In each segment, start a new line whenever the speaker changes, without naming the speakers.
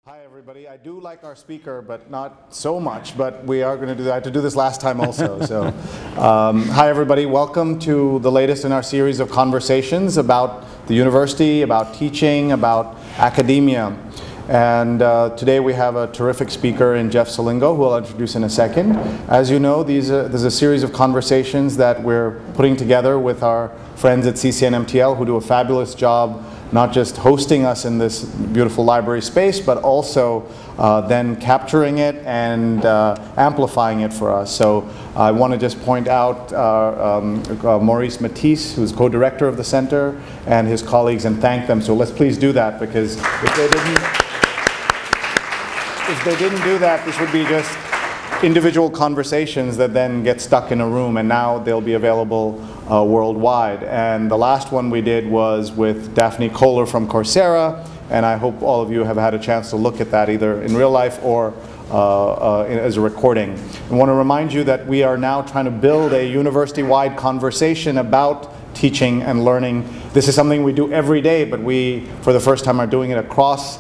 Hi everybody. I do like our speaker, but not so much, but we are going to do that. I had to do this last time also. So, hi everybody. Welcome to the latest in our series of conversations about the university, about teaching, about academia. And today we have a terrific speaker in Jeff Selingo, who I'll introduce in a second. As you know, there's a series of conversations that we're putting together with our friends at CCNMTL, who do a fabulous job not just hosting us in this beautiful library space, but also then capturing it and amplifying it for us. So I want to just point out Maurice Matisse, who's co-director of the center, and his colleagues, and thank them. So let's please do that, because if they didn't do that, this would be just individual conversations that then get stuck in a room, and now they'll be available worldwide. And the last one we did was with Daphne Kohler from Coursera, and I hope all of you have had a chance to look at that either in real life or as a recording. I want to remind you that we are now trying to build a university-wide conversation about teaching and learning. This is something we do every day, but we, for the first time, are doing it across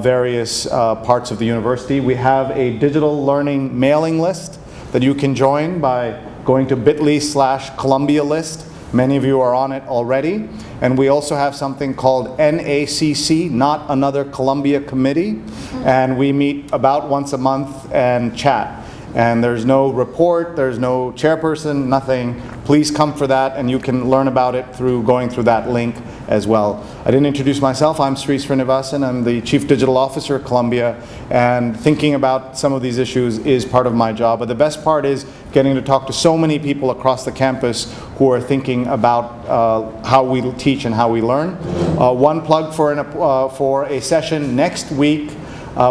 various parts of the university. We have a digital learning mailing list that you can join by going to bit.ly/Columbia list. Many of you are on it already. And we also have something called NACC, Not Another Columbia Committee. And we meet about once a month and chat. And there's no report, there's no chairperson, nothing. Please come for that, and you can learn about it through going through that link as well. I didn't introduce myself. I'm Sree Sreenivasan. I'm the Chief Digital Officer at Columbia, and thinking about some of these issues is part of my job. But the best part is getting to talk to so many people across the campus who are thinking about how we teach and how we learn. One plug for a session next week.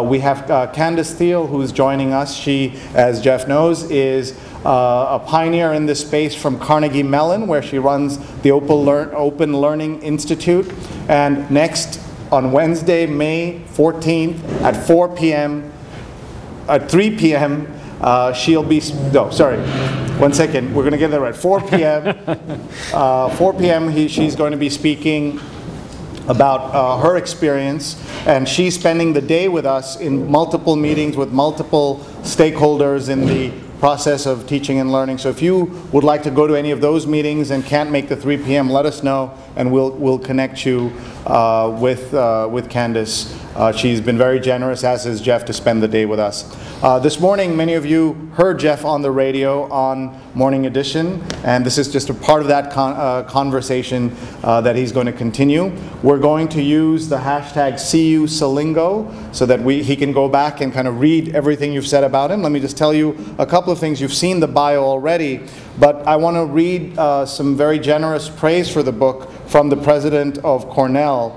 We have Candace Thiel, who's joining us. She, as Jeff knows, is a pioneer in this space from Carnegie Mellon, where she runs the Open Learning Institute. And next, on Wednesday, May 14th at 4 p.m., at 3 p.m., she'll be, no, sorry, one second, we're going to get that right, 4 p.m. 4 p.m. She's going to be speaking about her experience, and she's spending the day with us in multiple meetings with multiple stakeholders in the process of teaching and learning. So if you would like to go to any of those meetings and can't make the 3 p.m., let us know, and we'll connect you with Candace. She's been very generous, as is Jeff, to spend the day with us. This morning, many of you heard Jeff on the radio on Morning Edition, and this is just a part of that conversation that he's going to continue. We're going to use the hashtag #CUSelingo so that he can go back and kind of read everything you've said about him. Let me just tell you a couple of things. You've seen the bio already, but I want to read some very generous praise for the book from the president of Cornell,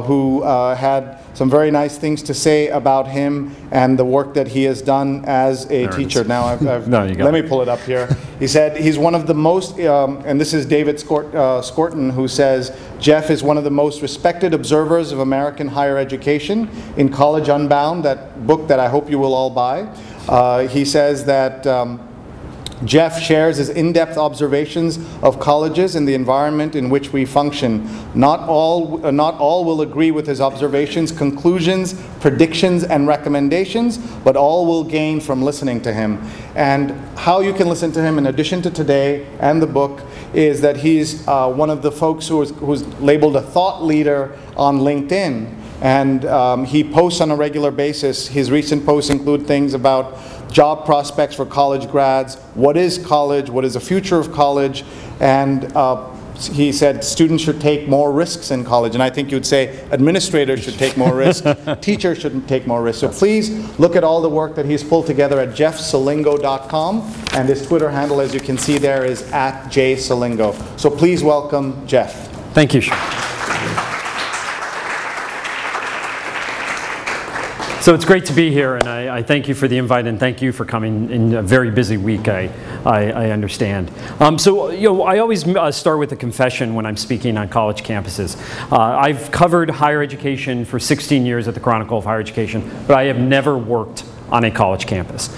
who had some very nice things to say about him and the work that he has done as a teacher. Now, let me pull it up here. He said he's one of the most, and this is David Scorton, who says, Jeff is one of the most respected observers of American higher education in College Unbound, that book that I hope you will all buy. He says that Jeff shares his in-depth observations of colleges and the environment in which we function. Not all will agree with his observations, conclusions, predictions, and recommendations, but all will gain from listening to him. And how you can listen to him, in addition to today and the book, is that he's one of the folks who's labeled a thought leader on LinkedIn. And he posts on a regular basis. His recent posts include things about job prospects for college grads, what is college, what is the future of college, and he said students should take more risks in college, and I think you'd say administrators should take more risks, teachers shouldn't take more risks. So please look at all the work that he's pulled together at jeffselingo.com, and his Twitter handle, as you can see there, is @jselingo. So please welcome Jeff.
Thank you, Sean. So it's great to be here, and I thank you for the invite, and thank you for coming in a very busy week, I understand. So I always start with a confession when I'm speaking on college campuses. I've covered higher education for 16 years at the Chronicle of Higher Education, but I have never worked on a college campus.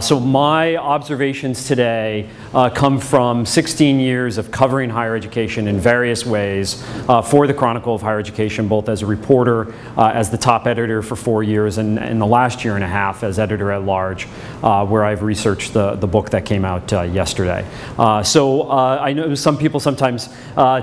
So my observations today come from 16 years of covering higher education in various ways for the Chronicle of Higher Education, both as a reporter, as the top editor for 4 years, and in the last year and a half as editor at large, where I've researched the book that came out yesterday. So I know some people sometimes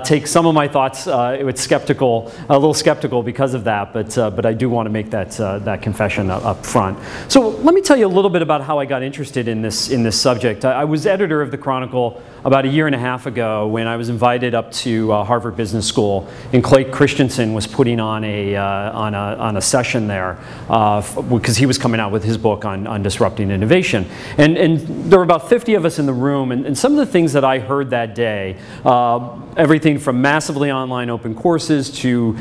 take some of my thoughts with a little skeptical because of that, but I do want to make that confession up front. So let me tell you a little bit about how I got interested in this subject. I was editor of the Chronicle about a year and a half ago when I was invited up to Harvard Business School, and Clay Christensen was putting on a session there because he was coming out with his book on disrupting innovation. And there were about 50 of us in the room, and some of the things that I heard that day, everything from massively online open courses to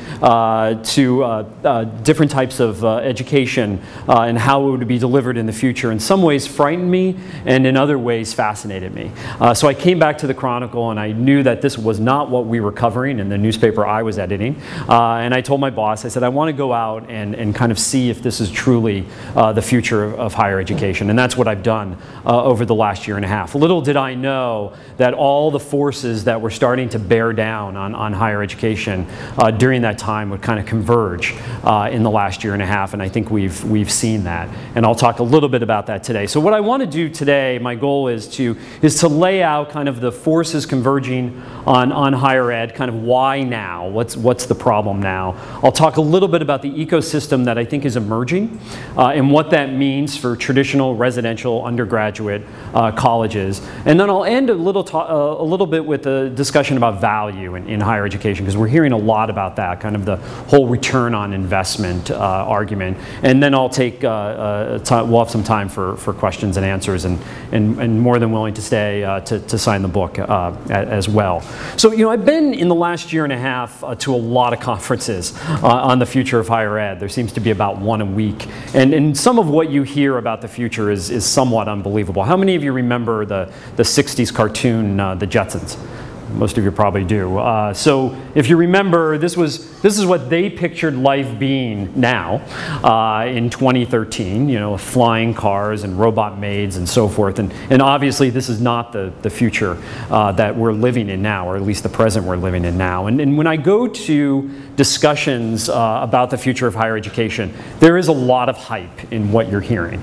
different types of education and how it would be delivered in the future, in some ways frightened me, and in other ways fascinated me. So I came back to the Chronicle, and I knew that this was not what we were covering in the newspaper I was editing. And I told my boss, I said, I want to go out and kind of see if this is truly the future of higher education. And that's what I've done over the last year and a half. Little did I know that all the forces that were starting to bear down on higher education during that time would kind of converge in the last year and a half, and I think we've seen that. And I'll talk a little bit about that today. So what I want to do today, my goal is to lay out kind of the forces converging on higher ed, kind of why now, what's the problem now. I'll talk a little bit about the ecosystem that I think is emerging and what that means for traditional residential undergraduate colleges. And then I'll end a little bit with a discussion about value in higher education, because we're hearing a lot about that, kind of the whole return on investment argument. And then I'll take, we'll have some time for questions and answers, and more than willing to stay to sign the book as well. So, you know, I've been in the last year and a half to a lot of conferences on the future of higher ed. There seems to be about one a week. And some of what you hear about the future is somewhat unbelievable. How many of you remember the 60s cartoon, the Jetsons? Most of you probably do. So if you remember, this is what they pictured life being now in 2013, you know, flying cars and robot maids and so forth. And obviously this is not the future that we're living in now, or at least the present we're living in now. And when I go to discussions about the future of higher education, there is a lot of hype in what you're hearing.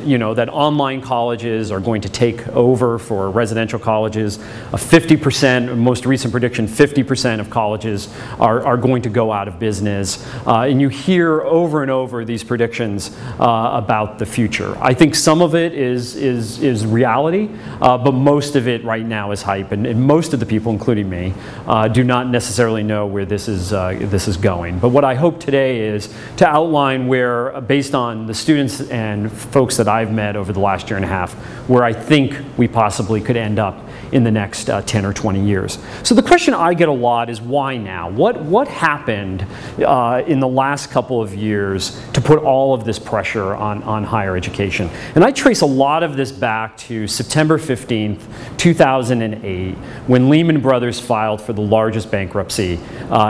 You know, that online colleges are going to take over for residential colleges. 50%, most recent prediction, 50% of colleges are going to go out of business. And you hear over and over these predictions about the future. I think some of it is reality, but most of it right now is hype. And most of the people, including me, do not necessarily know where this is going. But what I hope today is to outline where, based on the students and folks that I've met over the last year and a half, where I think we possibly could end up in the next 10 or 20 years. So the question I get a lot is, why now? What happened in the last couple of years to put all of this pressure on higher education? And I trace a lot of this back to September 15th, 2008, when Lehman Brothers filed for the largest bankruptcy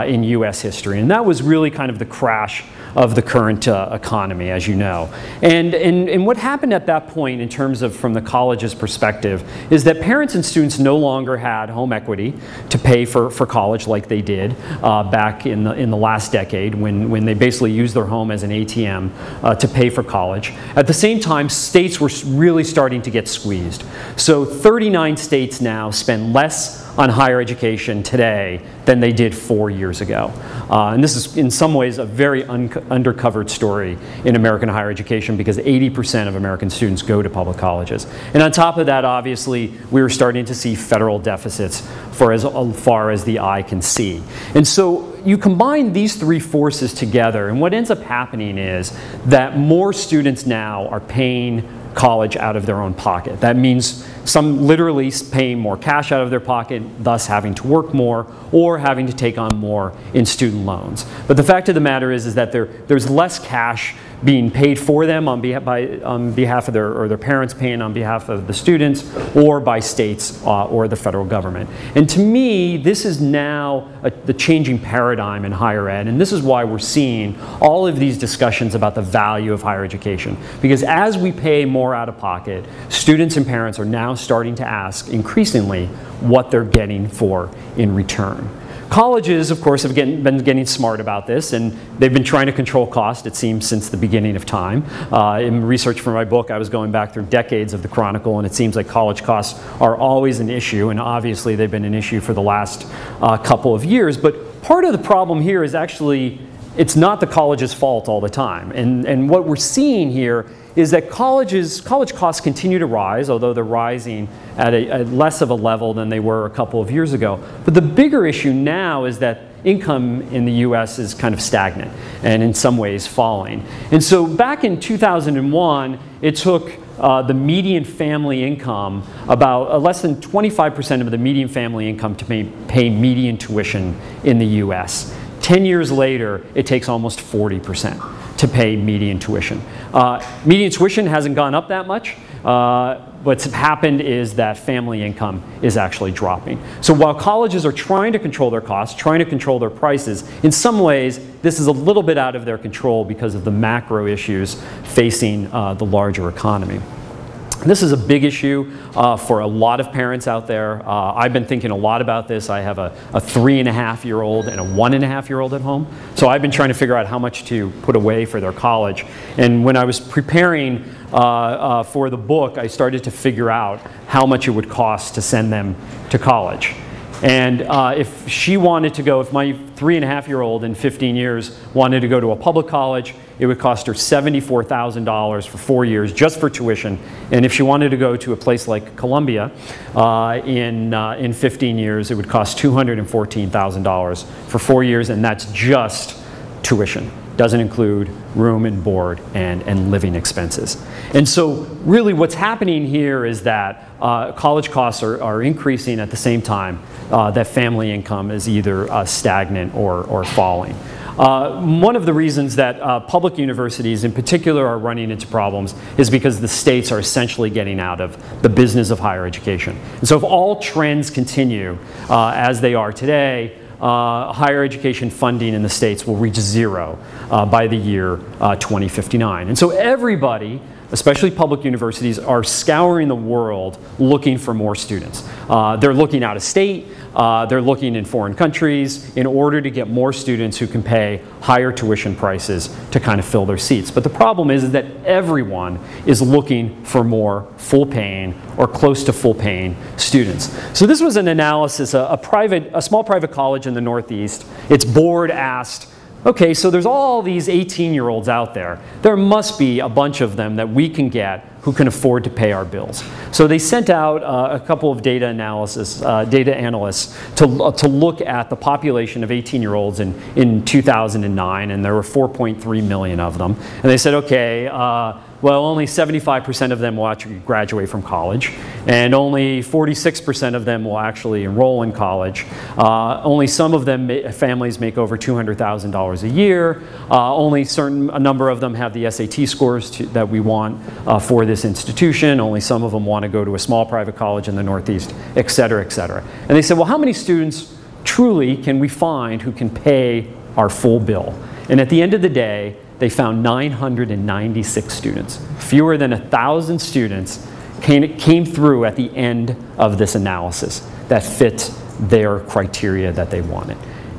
in US history. And that was really kind of the crash of the current economy, as you know. And what happened at that point, in terms of from the college's perspective, is that parents and students no longer had home equity to pay for college like they did back in the last decade, when they basically used their home as an ATM to pay for college. At the same time, states were really starting to get squeezed. So 39 states now spend less on higher education today than they did 4 years ago. And this is in some ways a very undercovered story in American higher education, because 80% of American students go to public colleges. And on top of that, obviously, we were starting to see federal deficits for as far as the eye can see. And so you combine these three forces together, and what ends up happening is that more students now are paying college out of their own pocket. That means some literally paying more cash out of their pocket, thus having to work more, or having to take on more in student loans. But the fact of the matter is that there's less cash being paid for them on behalf of their parents paying on behalf of the students, or by states or the federal government. And to me, this is now the changing paradigm in higher ed, and this is why we're seeing all of these discussions about the value of higher education. Because as we pay more out of pocket, students and parents are now starting to ask increasingly what they're getting for in return. Colleges, of course, have been getting smart about this, and they've been trying to control cost, it seems, since the beginning of time. In research for my book, I was going back through decades of the Chronicle, and it seems like college costs are always an issue, and obviously they've been an issue for the last couple of years. But part of the problem here is actually, it's not the college's fault all the time. And what we're seeing here is that college costs continue to rise, although they're rising at a less of a level than they were a couple of years ago. But the bigger issue now is that income in the US is kind of stagnant and in some ways falling. And so back in 2001, it took the median family income, about less than 25% of the median family income to pay median tuition in the US. 10 years later, it takes almost 40% to pay median tuition. Median tuition hasn't gone up that much. What's happened is that family income is actually dropping. So while colleges are trying to control their costs, trying to control their prices, in some ways, this is a little bit out of their control because of the macro issues facing the larger economy. This is a big issue for a lot of parents out there. I've been thinking a lot about this. I have a 3.5-year-old and a 1.5-year-old at home. So I've been trying to figure out how much to put away for their college. And when I was preparing for the book, I started to figure out how much it would cost to send them to college. And if she wanted to go, if my 3.5-year-old in 15 years wanted to go to a public college, it would cost her $74,000 for 4 years just for tuition. And if she wanted to go to a place like Columbia in 15 years, it would cost $214,000 for 4 years, and that's just tuition. Doesn't include room and board and living expenses. And so really what's happening here is that college costs are increasing at the same time that family income is either stagnant or falling. One of the reasons that public universities in particular are running into problems is because the states are essentially getting out of the business of higher education. And so if all trends continue as they are today, higher education funding in the states will reach zero by the year 2059. And so everybody, especially public universities, are scouring the world looking for more students. They're looking out of state, they're looking in foreign countries in order to get more students who can pay higher tuition prices to kind of fill their seats. But the problem is that everyone is looking for more full-paying or close to full-paying students. So this was an analysis, a small private college in the Northeast. Its board asked, okay, so there's all these 18-year-olds out there. There must be a bunch of them that we can get who can afford to pay our bills. So they sent out a couple of data analysts to look at the population of 18-year-olds in 2009, and there were 4.3 million of them. And they said, okay, well, only 75% of them will actually graduate from college, and only 46% of them will actually enroll in college. Only some of them, families make over $200,000 a year. Only a number of them have the SAT scores that we want for this institution. Only some of them want to go to a small private college in the Northeast, et cetera, et cetera. And they said, well, how many students truly can we find who can pay our full bill? And at the end of the day, they found 996 students. Fewer than 1,000 students came through at the end of this analysis that fit their criteria that they wanted.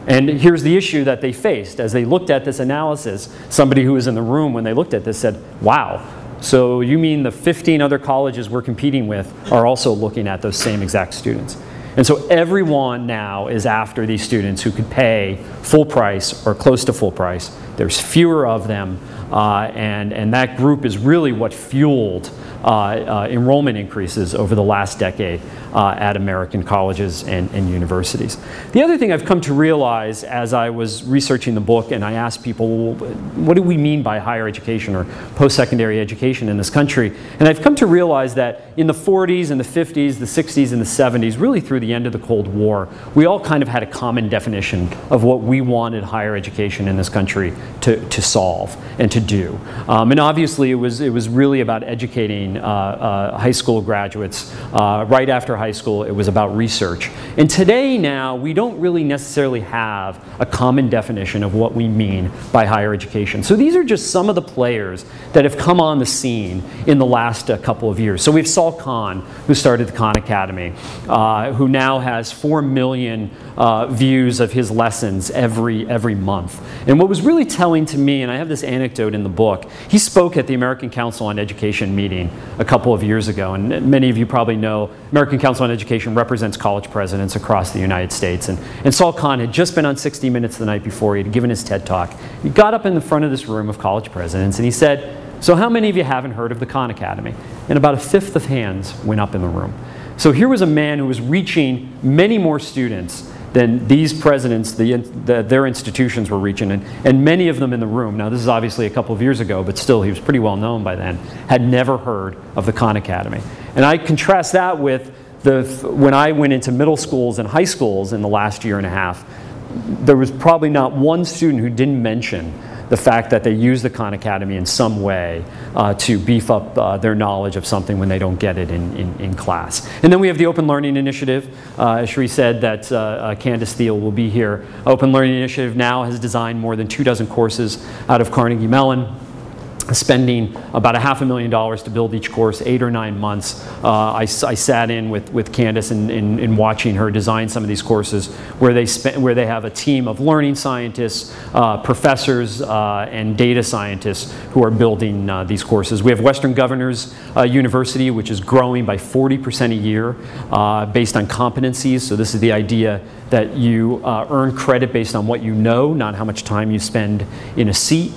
And here's the issue that they faced. As they looked at this analysis, somebody who was in the room when they looked at this said, wow, so you mean the 15 other colleges we're competing with are also looking at those same exact students? And so everyone now is after these students who could pay full price or close to full price. There's fewer of them, and that group is really what fueled enrollment increases over the last decade at American colleges and universities. The other thing I've come to realize as I was researching the book and I asked people, well, what do we mean by higher education or post-secondary education in this country? And I've come to realize that in the 40s and the 50s, the 60s and the 70s, really through the end of the Cold War, we all kind of had a common definition of what we wanted higher education in this country to solve and to do. And obviously it was really about educating high school graduates. Right after high school, it was about research. And today now, we don't really necessarily have a common definition of what we mean by higher education. So these are just some of the players that have come on the scene in the last couple of years. So we have Saul Khan, who started the Khan Academy, who now has 4 million views of his lessons every month. And what was really telling to me, and I have this anecdote in the book, he spoke at the American Council on Education meeting a couple of years ago, and many of you probably know American Council on Education represents college presidents across the United States. And Saul Khan had just been on 60 Minutes the night before. He had given his TED Talk. He got up in the front of this room of college presidents and he said, so how many of you haven't heard of the Khan Academy? And about 1/5 of hands went up in the room. So here was a man who was reaching many more students than these presidents, their institutions were reaching, and many of them in the room, now this is obviously a couple of years ago, but still he was pretty well known by then, had never heard of the Khan Academy. And I contrast that with when I went into middle schools and high schools in the last year and a half, there was probably not one student who didn't mention the fact that they use the Khan Academy in some way to beef up their knowledge of something when they don't get it in class. And then we have the Open Learning Initiative. As Sree said, that Candace Thiel will be here. Open Learning Initiative now has designed more than 24 courses out of Carnegie Mellon, spending about $500,000 to build each course, 8 or 9 months. I sat in with Candace in watching her design some of these courses where they have a team of learning scientists, professors, and data scientists who are building these courses. We have Western Governors University, which is growing by 40% a year based on competencies. So this is the idea that you earn credit based on what you know, not how much time you spend in a seat,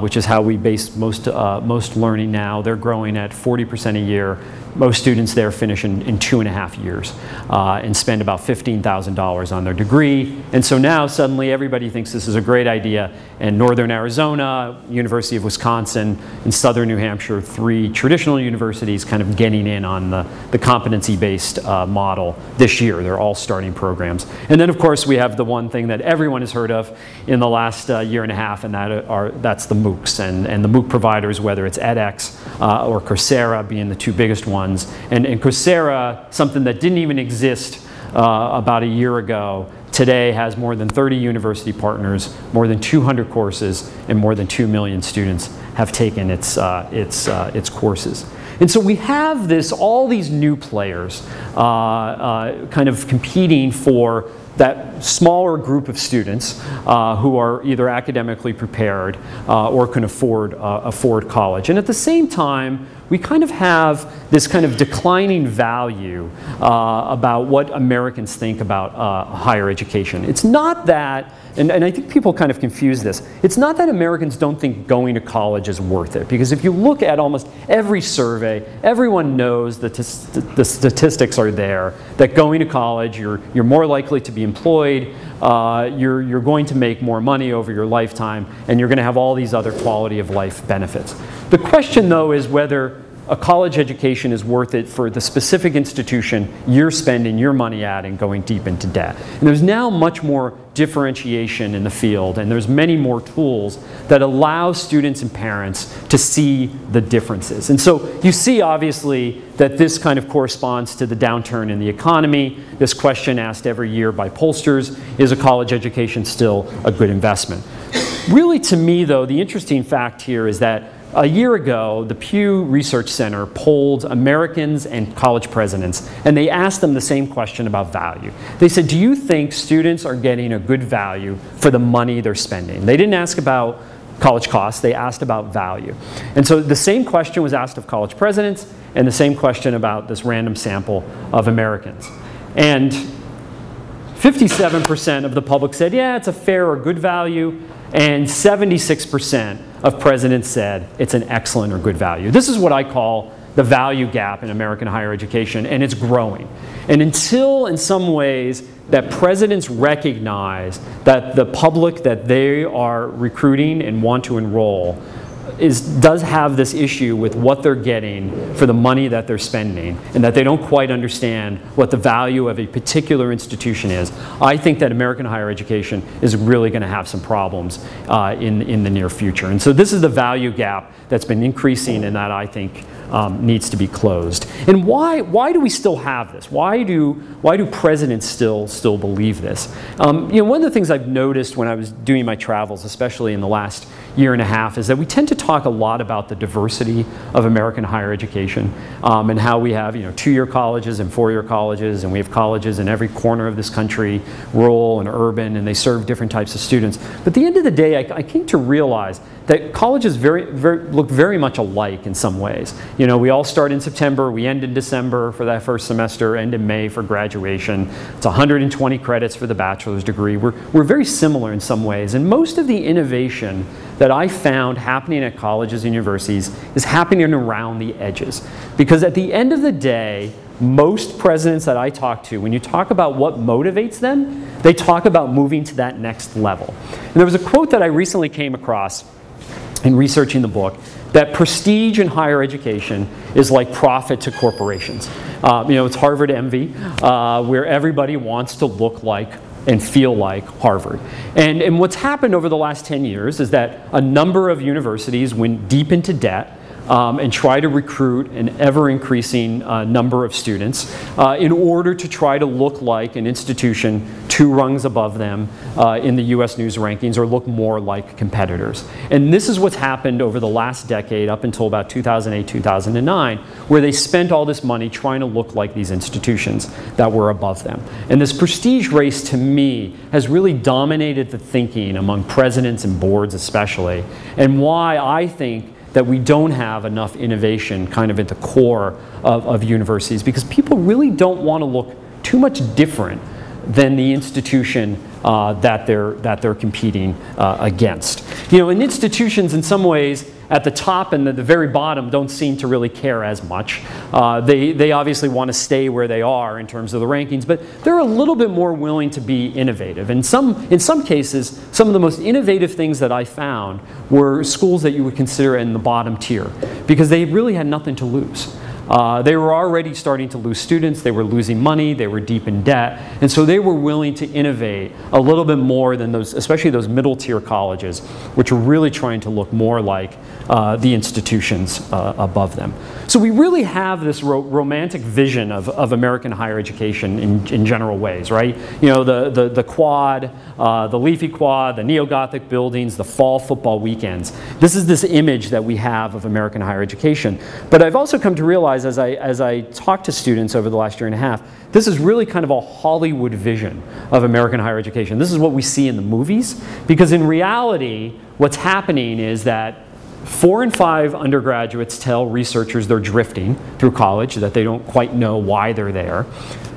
which is how we base most learning now. They're growing at 40% a year. Most students there finish in 2.5 years and spend about $15,000 on their degree. And so now suddenly everybody thinks this is a great idea. And Northern Arizona, University of Wisconsin, and Southern New Hampshire, 3 traditional universities kind of getting in on the competency-based model this year. They're all starting programs. And then of course we have the one thing that everyone has heard of in the last year and a half, and that's the MOOCs. And the MOOC providers, whether it's edX or Coursera being the 2 biggest ones. And Coursera, something that didn't even exist about a year ago, today has more than 30 university partners, more than 200 courses, and more than 2 million students have taken its courses. And so we have all these new players kind of competing for that smaller group of students who are either academically prepared or can afford college. And at the same time, we kind of have this kind of declining value about what Americans think about higher education. It's not that, and I think people kind of confuse this, it's not that Americans don't think going to college is worth it. Because if you look at almost every survey, everyone knows that the statistics are there, that going to college, you're more likely to be employed, you're going to make more money over your lifetime, and you're going to have all these other quality of life benefits. The question, though, is whether a college education is worth it for the specific institution you're spending your money at and going deep into debt. And there's now much more differentiation in the field, and there's many more tools that allow students and parents to see the differences. And so you see, obviously, that this kind of corresponds to the downturn in the economy. This question asked every year by pollsters, is a college education still a good investment? Really, to me, though, the interesting fact here is that a year ago, the Pew Research Center polled Americans and college presidents, and they asked them the same question about value. They said, do you think students are getting a good value for the money they're spending? They didn't ask about college costs, they asked about value. And so the same question was asked of college presidents, and the same question about this random sample of Americans. And 57% of the public said, yeah, it's a fair or good value, and 76% of presidents said it's an excellent or good value. This is what I call the value gap in American higher education, and it's growing. And until, in some ways, that presidents recognize that the public that they are recruiting and want to enroll does have this issue with what they're getting for the money that they're spending, and that they don't quite understand what the value of a particular institution is, I think that American higher education is really going to have some problems in the near future. And so this is the value gap that's been increasing, and that I think needs to be closed. And why do we still have this? Why do presidents still believe this? One of the things I've noticed when I was doing my travels, especially in the last year and a half, is that we tend to talk a lot about the diversity of American higher education, and how we have 2-year colleges and 4-year colleges, and we have colleges in every corner of this country, rural and urban, and they serve different types of students. But at the end of the day, I came to realize that colleges look very much alike in some ways. We all start in September, we end in December for that first semester, end in May for graduation. It's 120 credits for the bachelor's degree. We're very similar in some ways, and most of the innovation that I found happening at colleges and universities is happening around the edges. Because at the end of the day, most presidents that I talk to, when you talk about what motivates them, they talk about moving to that next level. And there was a quote that I recently came across in researching the book, that prestige in higher education is like profit to corporations. It's Harvard envy, where everybody wants to look like and feel like Harvard. And what's happened over the last 10 years is that a number of universities went deep into debt and try to recruit an ever-increasing number of students in order to try to look like an institution 2 rungs above them in the US News rankings, or look more like competitors. And this is what's happened over the last decade up until about 2008, 2009, where they spent all this money trying to look like these institutions that were above them. And this prestige race, to me, has really dominated the thinking among presidents and boards especially, and why I think that we don't have enough innovation kind of at the core of universities, because people really don't want to look too much different than the institution that they're competing against. And institutions in some ways at the top and the very bottom don't seem to really care as much. They obviously want to stay where they are in terms of the rankings, but they're a little bit more willing to be innovative. And in some cases, some of the most innovative things that I found were schools that you would consider in the bottom tier, because they really had nothing to lose. They were already starting to lose students, they were losing money, they were deep in debt, and so they were willing to innovate a little bit more than those, especially those middle tier colleges, which are really trying to look more like the institutions above them. So we really have this romantic vision of American higher education in general ways, right? The quad, the leafy quad, the neo-Gothic buildings, the fall football weekends. This is this image that we have of American higher education. But I've also come to realize as I talk to students over the last year and a half, this is really kind of a Hollywood vision of American higher education. This is what we see in the movies, because in reality, what's happening is that 4 and 5 undergraduates tell researchers they're drifting through college, that they don't quite know why they're there.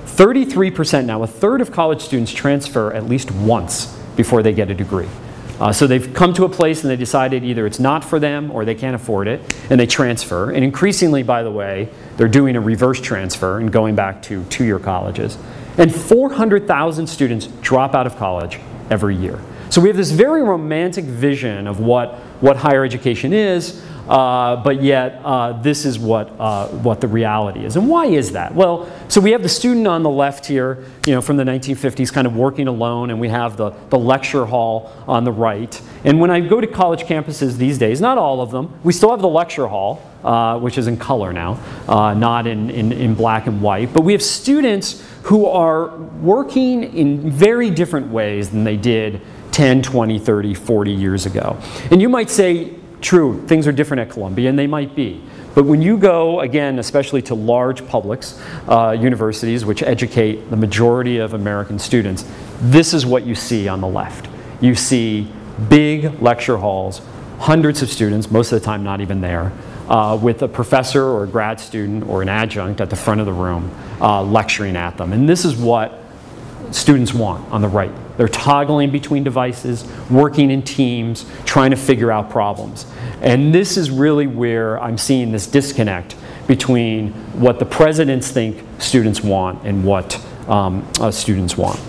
33% now, a third of college students transfer at least once before they get a degree. So they've come to a place and they decided either it's not for them or they can't afford it, and they transfer. And increasingly, by the way, they're doing a reverse transfer and going back to 2-year colleges. And 400,000 students drop out of college every year. So we have this very romantic vision of what higher education is, but yet this is what the reality is. And why is that? Well, so we have the student on the left here, from the 1950s, kind of working alone, and we have the lecture hall on the right. And when I go to college campuses these days, not all of them, we still have the lecture hall, which is in color now, not in black and white. But we have students who are working in very different ways than they did 10, 20, 30, 40 years ago. And you might say, true, things are different at Columbia, and they might be. But when you go, again, especially to large publics, universities, which educate the majority of American students, this is what you see on the left. You see big lecture halls, hundreds of students, most of the time not even there, with a professor or a grad student or an adjunct at the front of the room lecturing at them. And this is what students want on the right. They're toggling between devices, working in teams, trying to figure out problems. And this is really where I'm seeing this disconnect between what the presidents think students want and what students want.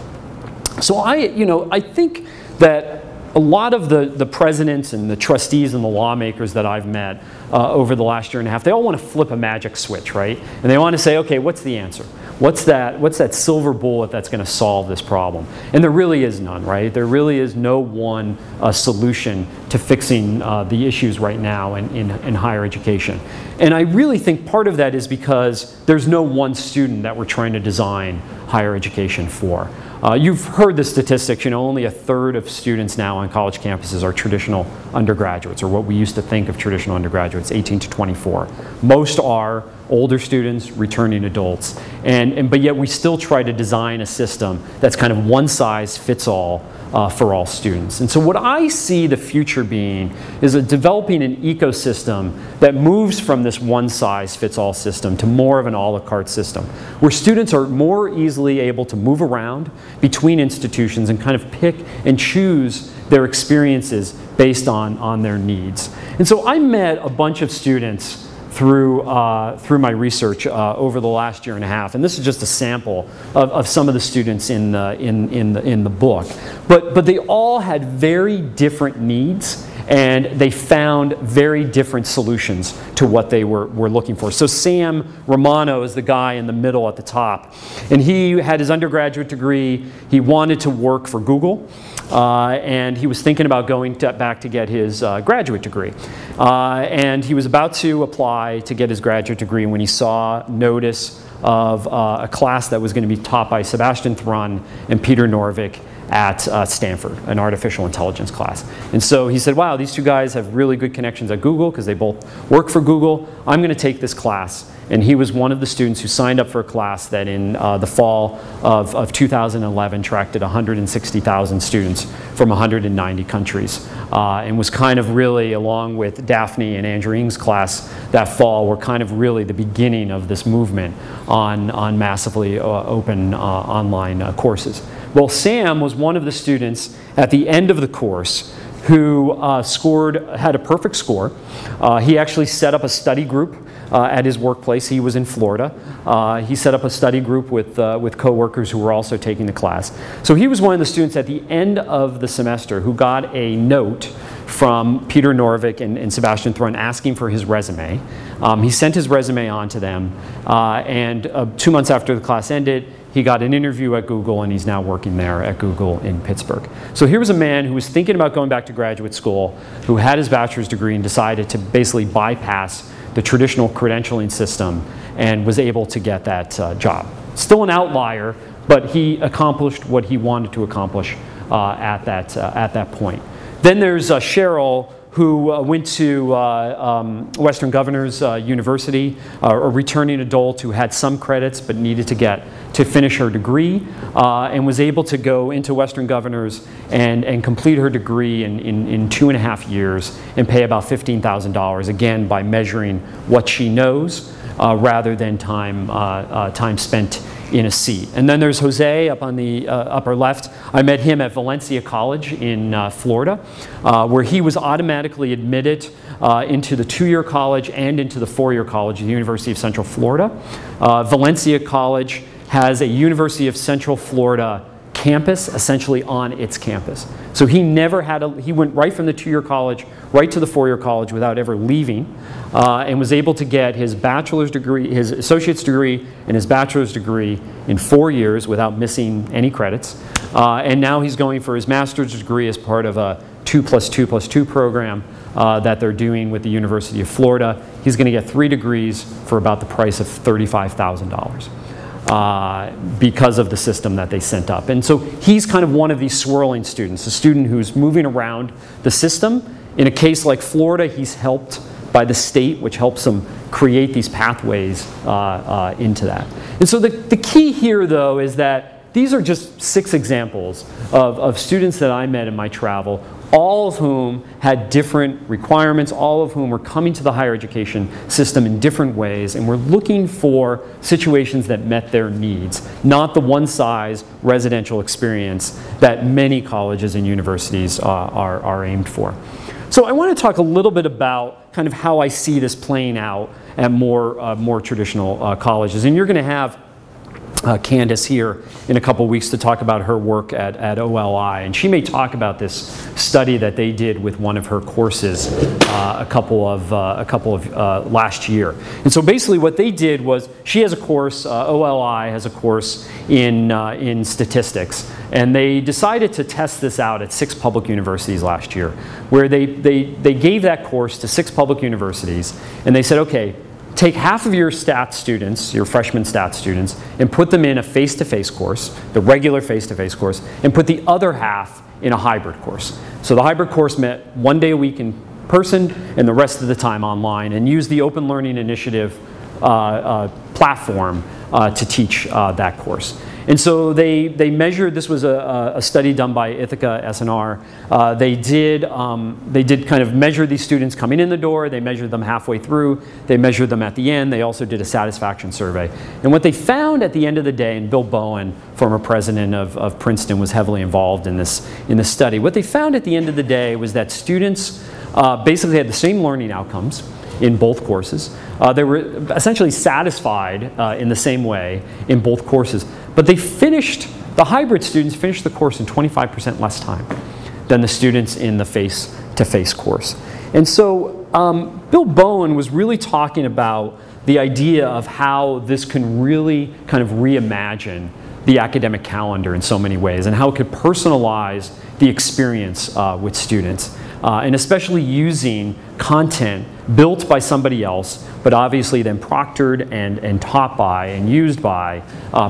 So I think that a lot of the presidents and the trustees and the lawmakers that I've met over the last year and a half, they all want to flip a magic switch, right? And they want to say, okay, what's the answer? What's that silver bullet that's going to solve this problem? And there really is none, right? There really is no one solution to fixing the issues right now in higher education. And I really think part of that is because there's no one student that we're trying to design higher education for. You've heard the statistics, only a third of students now on college campuses are traditional undergraduates, or what we used to think of traditional undergraduates, 18 to 24. Most are older students, returning adults, but yet we still try to design a system that's kind of one size fits all for all students. And so what I see the future being is developing an ecosystem that moves from this one size fits all system to more of an a la carte system, where students are more easily able to move around between institutions and kind of pick and choose their experiences based on their needs. And so I met a bunch of students through my research over the last year and a half, and this is just a sample of some of the students in the book. But they all had very different needs, and they found very different solutions to what they were looking for. So Sam Romano is the guy in the middle at the top, and he had his undergraduate degree. He wanted to work for Google. And he was thinking about going back to get his graduate degree. And he was about to apply to get his graduate degree when he saw notice of a class that was going to be taught by Sebastian Thrun and Peter Norvig at Stanford, an artificial intelligence class. And so he said, wow, these two guys have really good connections at Google because they both work for Google. I'm going to take this class. And he was one of the students who signed up for a class that in the fall of 2011 attracted 160,000 students from 190 countries. And was kind of really, along with Daphne and Andrew Ng's class that fall, were kind of really the beginning of this movement on massively open online courses. Well, Sam was one of the students at the end of the course who had a perfect score. He actually set up a study group at his workplace. He was in Florida. He set up a study group with coworkers who were also taking the class. So he was one of the students at the end of the semester who got a note from Peter Norvig and Sebastian Thrun asking for his resume. He sent his resume on to them, and 2 months after the class ended, he got an interview at Google, and he's now working there at Google in Pittsburgh. So here was a man who was thinking about going back to graduate school, who had his bachelor's degree and decided to basically bypass the traditional credentialing system and was able to get that job. Still an outlier, but he accomplished what he wanted to accomplish at that point. Then there's Cheryl, who went to Western Governors University, a returning adult who had some credits but needed to finish her degree, and was able to go into Western Governors and complete her degree in 2.5 years and pay about $15,000, again by measuring what she knows rather than time spent in a seat. And then there's Jose up on the upper left. I met him at Valencia College in Florida, where he was automatically admitted into the 2-year college and into the 4-year college at the University of Central Florida. Valencia College has a University of Central Florida campus essentially on its campus. So he never had he went right from the 2-year college right to the 4-year college without ever leaving, and was able to get his bachelor's degree, his associate's degree, and his bachelor's degree in 4 years without missing any credits. And now he's going for his master's degree as part of a 2+2+2 program that they're doing with the University of Florida. He's going to get 3 degrees for about the price of $35,000. Because of the system that they sent up. And so he's kind of one of these swirling students, a student who's moving around the system. In a case like Florida, he's helped by the state, which helps him create these pathways into that. And so the key here, though, is that these are just 6 examples of students that I met in my travel, all of whom had different requirements, all of whom were coming to the higher education system in different ways, and were looking for situations that met their needs, not the one-size residential experience that many colleges and universities are aimed for. So I want to talk a little bit about kind of how I see this playing out at more traditional colleges. And you're going to have Candace here in a couple weeks to talk about her work at OLI, and she may talk about this study that they did with one of her courses a couple of last year. And so basically what they did was, she has a course, OLI has a course in statistics, and they decided to test this out at 6 public universities last year, where they gave that course to 6 public universities, and they said, okay, take half of your stats students, your freshman stats students, and put them in a face-to-face course, the regular face-to-face course, and put the other half in a hybrid course. So the hybrid course met 1 day a week in person and the rest of the time online, and used the Open Learning Initiative platform to teach that course. And so they measured, this was a study done by Ithaca SNR. They did kind of measure these students coming in the door. They measured them halfway through. They measured them at the end. They also did a satisfaction survey. And what they found at the end of the day, and Bill Bowen, former president of Princeton, was heavily involved in this study. What they found at the end of the day was that students basically had the same learning outcomes in both courses. They were essentially satisfied in the same way in both courses. But they the hybrid students finished the course in 25% less time than the students in the face-to-face course. And so Bill Bowen was really talking about the idea of how this can really kind of reimagine the academic calendar in so many ways, and how it could personalize the experience with students. And especially using content built by somebody else, but obviously then proctored and taught by and used by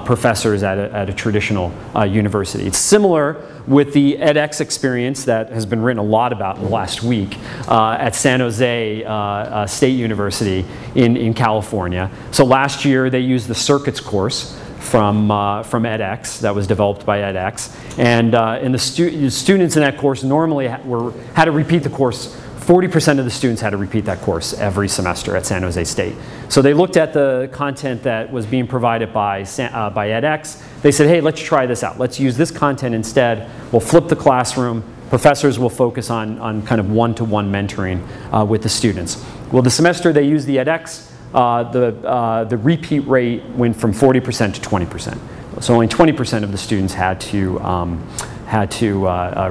professors at a traditional university. It's similar with the edX experience that has been written a lot about in the last week at San Jose State University in California. So last year they used the circuits course from edX that was developed by edX, and the students in that course normally had to repeat the course. 40% of the students had to repeat that course every semester at San Jose State. So they looked at the content that was being provided by edX. They said, hey, let's try this out. Let's use this content instead. We'll flip the classroom. Professors will focus on kind of one-to-one mentoring with the students. Well, the semester they used the edX, the repeat rate went from 40% to 20%. So only 20% of the students had to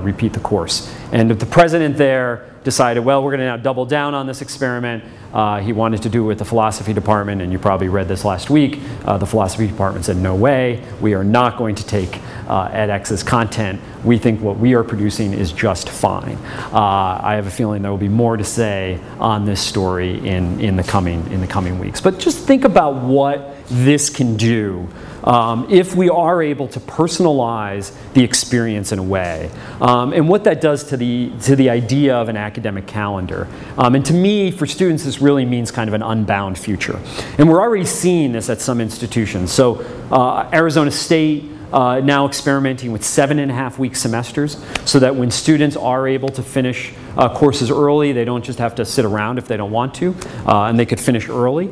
repeat the course. And the president there decided, well, we're going to now double down on this experiment. He wanted to do it with the philosophy department, and you probably read this last week. The philosophy department said, no way, we are not going to take edX's content. We think what we are producing is just fine. I have a feeling there will be more to say on this story in the coming weeks. But just think about what this can do if we are able to personalize the experience in a way, and what that does to the idea of an academic calendar. And to me, for students, this really means kind of an unbound future. And we're already seeing this at some institutions. So Arizona State now experimenting with 7.5-week semesters, so that when students are able to finish courses early, they don't just have to sit around if they don't want to, and they could finish early.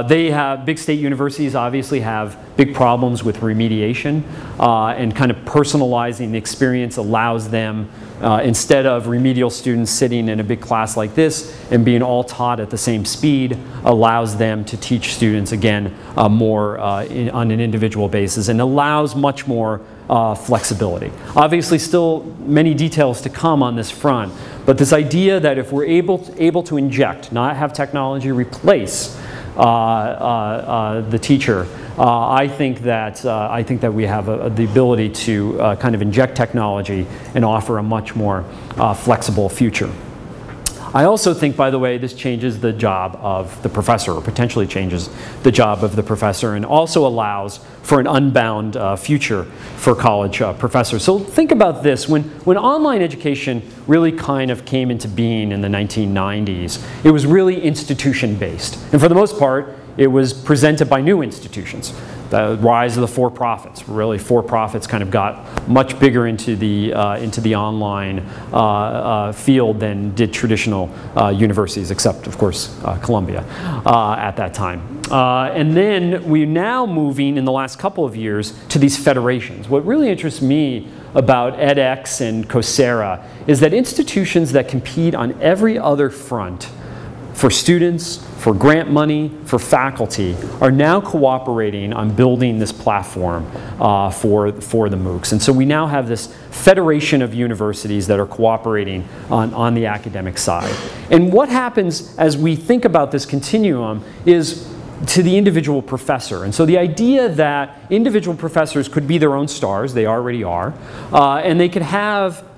Big state universities obviously have big problems with remediation, and kind of personalizing the experience allows them, instead of remedial students sitting in a big class like this and being all taught at the same speed, allows them to teach students again more on an individual basis, and allows much more flexibility. Obviously still many details to come on this front, but this idea that if we're able to inject, not have technology replace the teacher, I think that we have the ability to kind of inject technology and offer a much more flexible future. I also think, by the way, this changes the job of the professor, or potentially changes the job of the professor, and also allows for an unbound future for college professors. So think about this. When online education really kind of came into being in the 1990s, it was really institution-based. And for the most part, it was presented by new institutions. the rise of the for-profits. Really, for-profits kind of got much bigger into the online field than did traditional universities, except, of course, Columbia at that time. And then we're now moving, in the last couple of years, to these federations. What really interests me about edX and Coursera is that institutions that compete on every other front for students, for grant money, for faculty, are now cooperating on building this platform for the MOOCs. And so we now have this federation of universities that are cooperating on the academic side. And what happens as we think about this continuum is to the individual professor. And so the idea that individual professors could be their own stars, they already are, and they could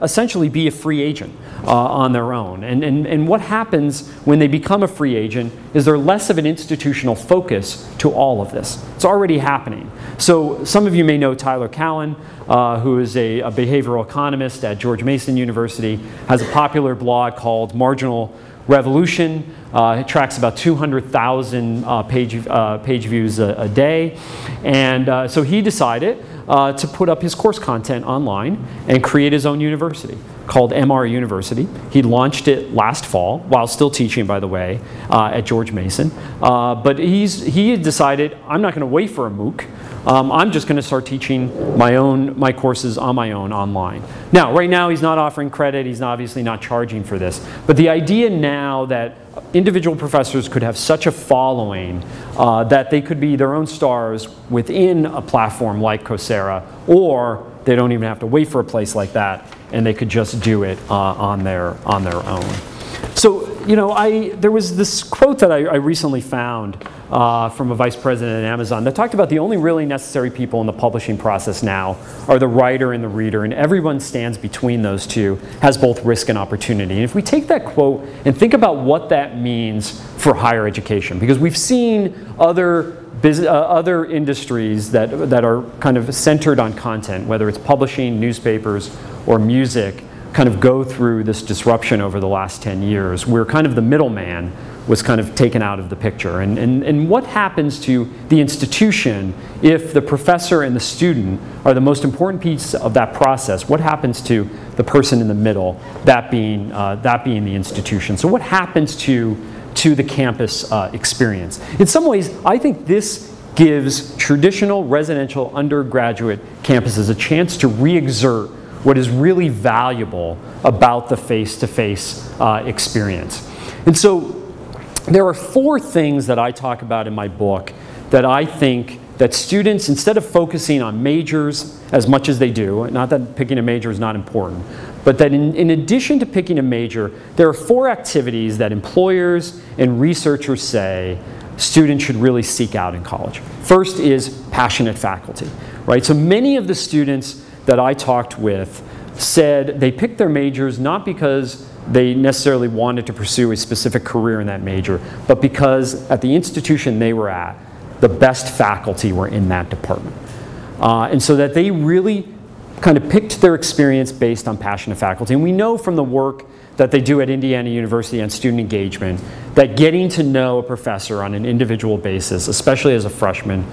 essentially be a free agent on their own. And what happens when they become a free agent is there's less of an institutional focus to all of this. It's already happening. So some of you may know Tyler Cowen, who is a behavioral economist at George Mason University, has a popular blog called Marginal Revolution. It tracks about 200,000 page views a day. And so he decided to put up his course content online and create his own university called MR University. He launched it last fall, while still teaching, by the way, at George Mason. But he had decided, I'm not going to wait for a MOOC. I'm just going to start teaching my courses on my own online. Now, right now he's not offering credit, he's obviously not charging for this, but the idea now that individual professors could have such a following that they could be their own stars within a platform like Coursera, or they don't even have to wait for a place like that, and they could just do it on their own. So, you know, there was this quote that I recently found from a vice president at Amazon that talked about the only really necessary people in the publishing process now are the writer and the reader, and everyone stands between those two, has both risk and opportunity. And if we take that quote and think about what that means for higher education, because we've seen other industries that are kind of centered on content, whether it's publishing, newspapers, or music, kind of go through this disruption over the last 10 years, where kind of the middleman was kind of taken out of the picture. And what happens to the institution if the professor and the student are the most important piece of that process? What happens to the person in the middle, that being the institution? So what happens to the campus experience? In some ways, I think this gives traditional residential undergraduate campuses a chance to re-exert what is really valuable about the face-to-face experience. And so there are 4 things that I talk about in my book that I think that students, instead of focusing on majors as much as they do, not that picking a major is not important, but that in addition to picking a major, there are 4 activities that employers and researchers say students should really seek out in college. First is passionate faculty, right? So many of the students that I talked with said they picked their majors not because they necessarily wanted to pursue a specific career in that major, but because at the institution they were at, the best faculty were in that department. And so that they really kind of picked their experience based on passionate faculty. And we know from the work that they do at Indiana University on student engagement that getting to know a professor on an individual basis, especially as a freshman,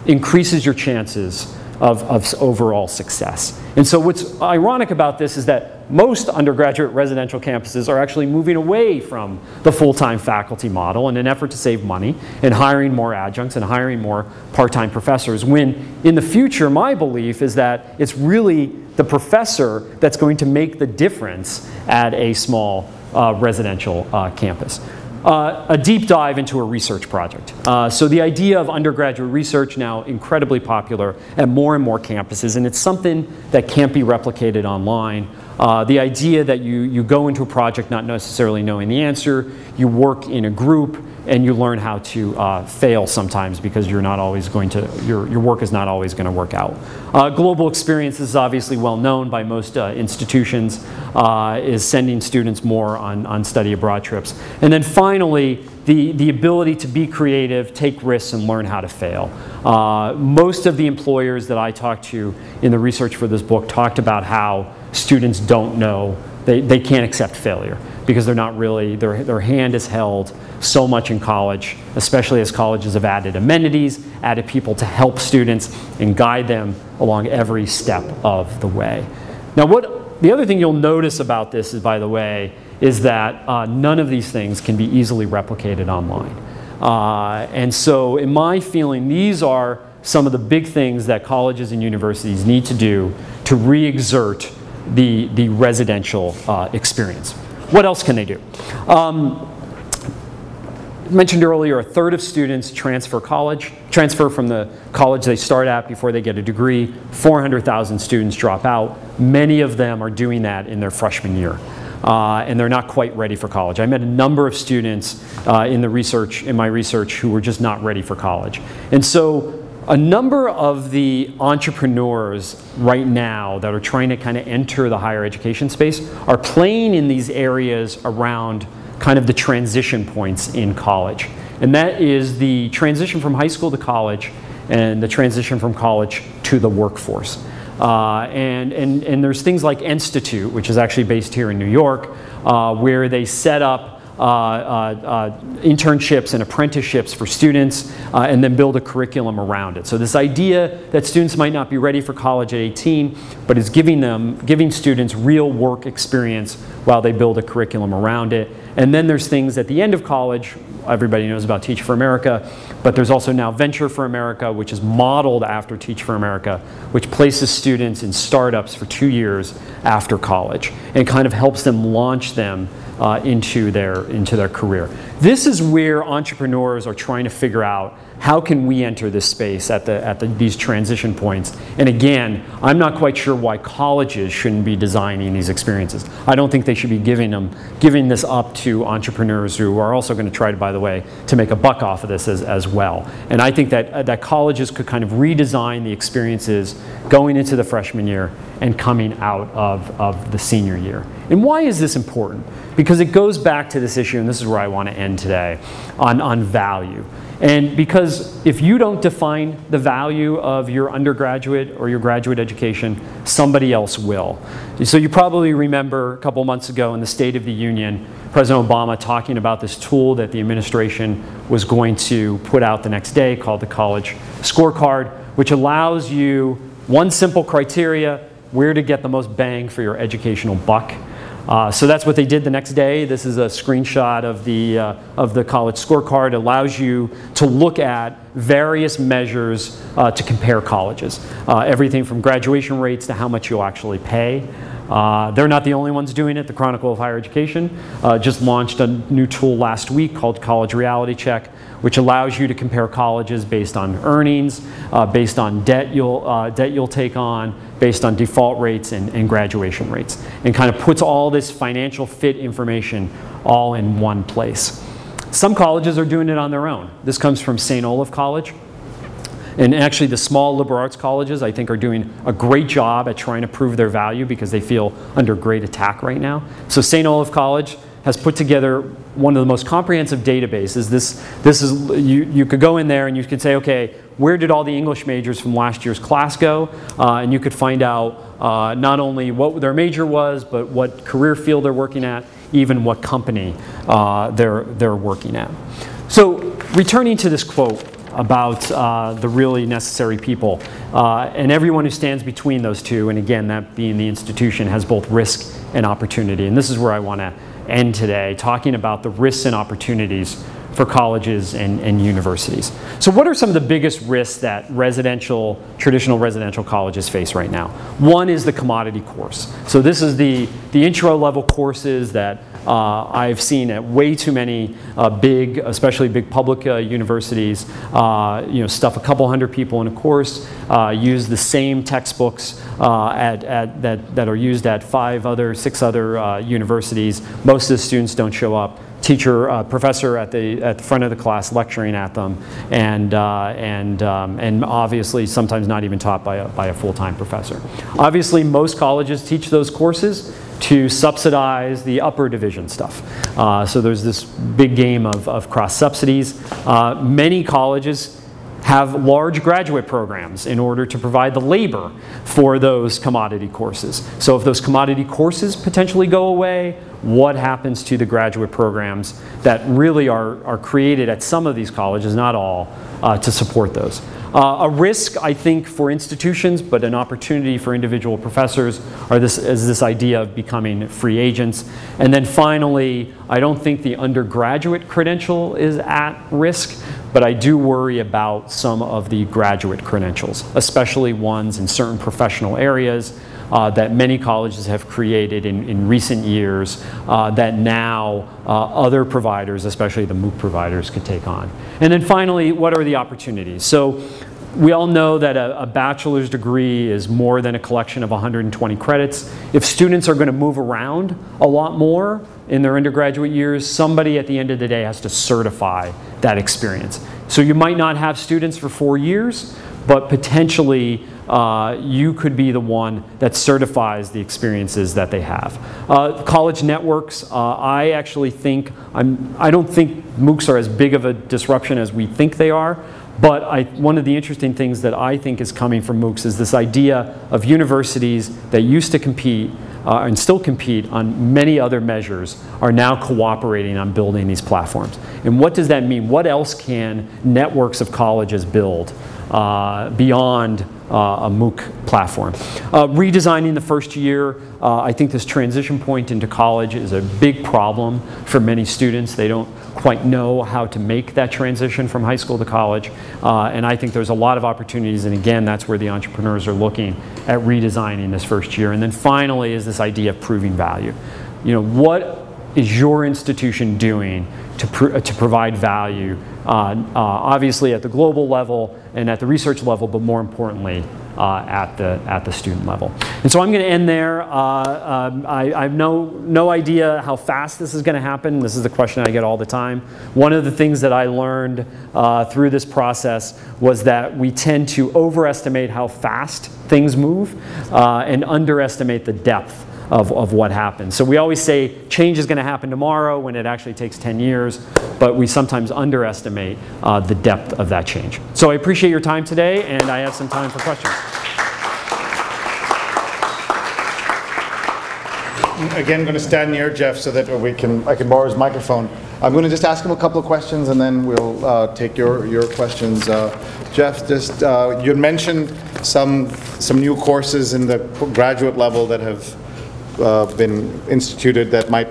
increases your chances of overall success. And so what's ironic about this is that most undergraduate residential campuses are actually moving away from the full-time faculty model in an effort to save money and hiring more adjuncts and hiring more part-time professors, when in the future my belief is that it's really the professor that's going to make the difference at a small residential campus. A deep dive into a research project. So the idea of undergraduate research now incredibly popular at more and more campuses, and it's something that can't be replicated online. The idea that you go into a project not necessarily knowing the answer, you work in a group, and you learn how to fail sometimes because you're not always going to, your work is not always going to work out. Global experience is obviously well known by most institutions, is sending students more on study abroad trips. And then finally, the ability to be creative, take risks, and learn how to fail. Most of the employers that I talked to in the research for this book talked about how students don't know, they can't accept failure because they're not really, their hand is held so much in college, especially as colleges have added amenities, added people to help students and guide them along every step of the way. Now, the other thing you'll notice about this is, by the way, is that none of these things can be easily replicated online. And so in my feeling, these are some of the big things that colleges and universities need to do to re-exert the residential experience. What else can they do? Mentioned earlier, a third of students transfer from the college they start at before they get a degree. 400,000 students drop out. Many of them are doing that in their freshman year. And they're not quite ready for college. I met a number of students in my research who were just not ready for college. And so a number of the entrepreneurs right now that are trying to kind of enter the higher education space are playing in these areas around kind of the transition points in college. And that is the transition from high school to college and the transition from college to the workforce. And there's things like Institute, which is actually based here in New York, where they set up internships and apprenticeships for students and then build a curriculum around it. So this idea that students might not be ready for college at 18, but is giving students real work experience while they build a curriculum around it. And then there's things at the end of college. Everybody knows about Teach for America, but there's also now Venture for America, which is modeled after Teach for America, which places students in startups for 2 years after college and kind of helps them launch them into their career. This is where entrepreneurs are trying to figure out, how can we enter this space at these transition points? And again, I'm not quite sure why colleges shouldn't be designing these experiences. I don't think they should be giving this up to entrepreneurs who are also going to try to, by the way, to make a buck off of this as well. And I think that colleges could kind of redesign the experiences going into the freshman year and coming out of the senior year. And why is this important? Because it goes back to this issue, and this is where I want to end today, on value. And because if you don't define the value of your undergraduate or your graduate education, somebody else will. So you probably remember a couple months ago in the State of the Union, President Obama talking about this tool that the administration was going to put out the next day called the College Scorecard, which allows you one simple criteria: where to get the most bang for your educational buck. So that's what they did the next day. This is a screenshot of the College Scorecard. It allows you to look at various measures to compare colleges. Everything from graduation rates to how much you'll actually pay. They're not the only ones doing it. The Chronicle of Higher Education just launched a new tool last week called College Reality Check, which allows you to compare colleges based on earnings, based on debt you'll take on, based on default rates and graduation rates, and kind of puts all this financial fit information all in one place. Some colleges are doing it on their own. This comes from St. Olaf College. And actually the small liberal arts colleges, I think, are doing a great job at trying to prove their value because they feel under great attack right now. So St. Olaf College has put together one of the most comprehensive databases. You could go in there and you could say, okay, where did all the English majors from last year's class go? And you could find out not only what their major was, but what career field they're working at, even what company they're working at. So returning to this quote about the really necessary people, and everyone who stands between those two, and again, that being the institution, has both risk and opportunity. And this is where I want to end today, talking about the risks and opportunities for colleges and universities. So what are some of the biggest risks that traditional residential colleges face right now? One is the commodity course. So this is the intro level courses that I've seen at way too many especially big public universities, stuff a couple hundred people in a course, use the same textbooks that are used at 6 other universities. Most of the students don't show up. Professor at the front of the class lecturing at them, and obviously sometimes not even taught by a full-time professor. Obviously, most colleges teach those courses to subsidize the upper division stuff. So there's this big game of cross subsidies. Many colleges have large graduate programs in order to provide the labor for those commodity courses. So if those commodity courses potentially go away, what happens to the graduate programs that really are created at some of these colleges, not all, to support those? A risk, I think, for institutions, but an opportunity for individual professors is this idea of becoming free agents. And then finally, I don't think the undergraduate credential is at risk, but I do worry about some of the graduate credentials, especially ones in certain professional areas that many colleges have created in recent years that now other providers, especially the MOOC providers, could take on. And then finally, what are the opportunities? So we all know that a bachelor's degree is more than a collection of 120 credits. If students are going to move around a lot more in their undergraduate years, somebody at the end of the day has to certify that experience. So you might not have students for 4 years, but potentially you could be the one that certifies the experiences that they have. College networks, I actually think, I don't think MOOCs are as big of a disruption as we think they are, but one of the interesting things that I think is coming from MOOCs is this idea of universities that used to compete and still compete on many other measures are now cooperating on building these platforms. And what does that mean? What else can networks of colleges build beyond a MOOC platform? Redesigning the first year, I think this transition point into college is a big problem for many students. They don't quite know how to make that transition from high school to college. And I think there's a lot of opportunities, and again, that's where the entrepreneurs are looking at redesigning this first year. And then finally is this idea of proving value. You know, what is your institution doing to provide value, obviously at the global level and at the research level, but more importantly, at the student level. And so I'm going to end there. I have no idea how fast this is going to happen. This is the question I get all the time. One of the things that I learned through this process was that we tend to overestimate how fast things move and underestimate the depth of what happens. So we always say change is going to happen tomorrow when it actually takes 10 years, but we sometimes underestimate the depth of that change. So I appreciate your time today, and I have some time for questions.
Again, I'm going to stand near Jeff so that I can borrow his microphone. I'm going to just ask him a couple of questions, and then we'll take your questions. Jeff, just you had mentioned some new courses in the graduate level that have been instituted that might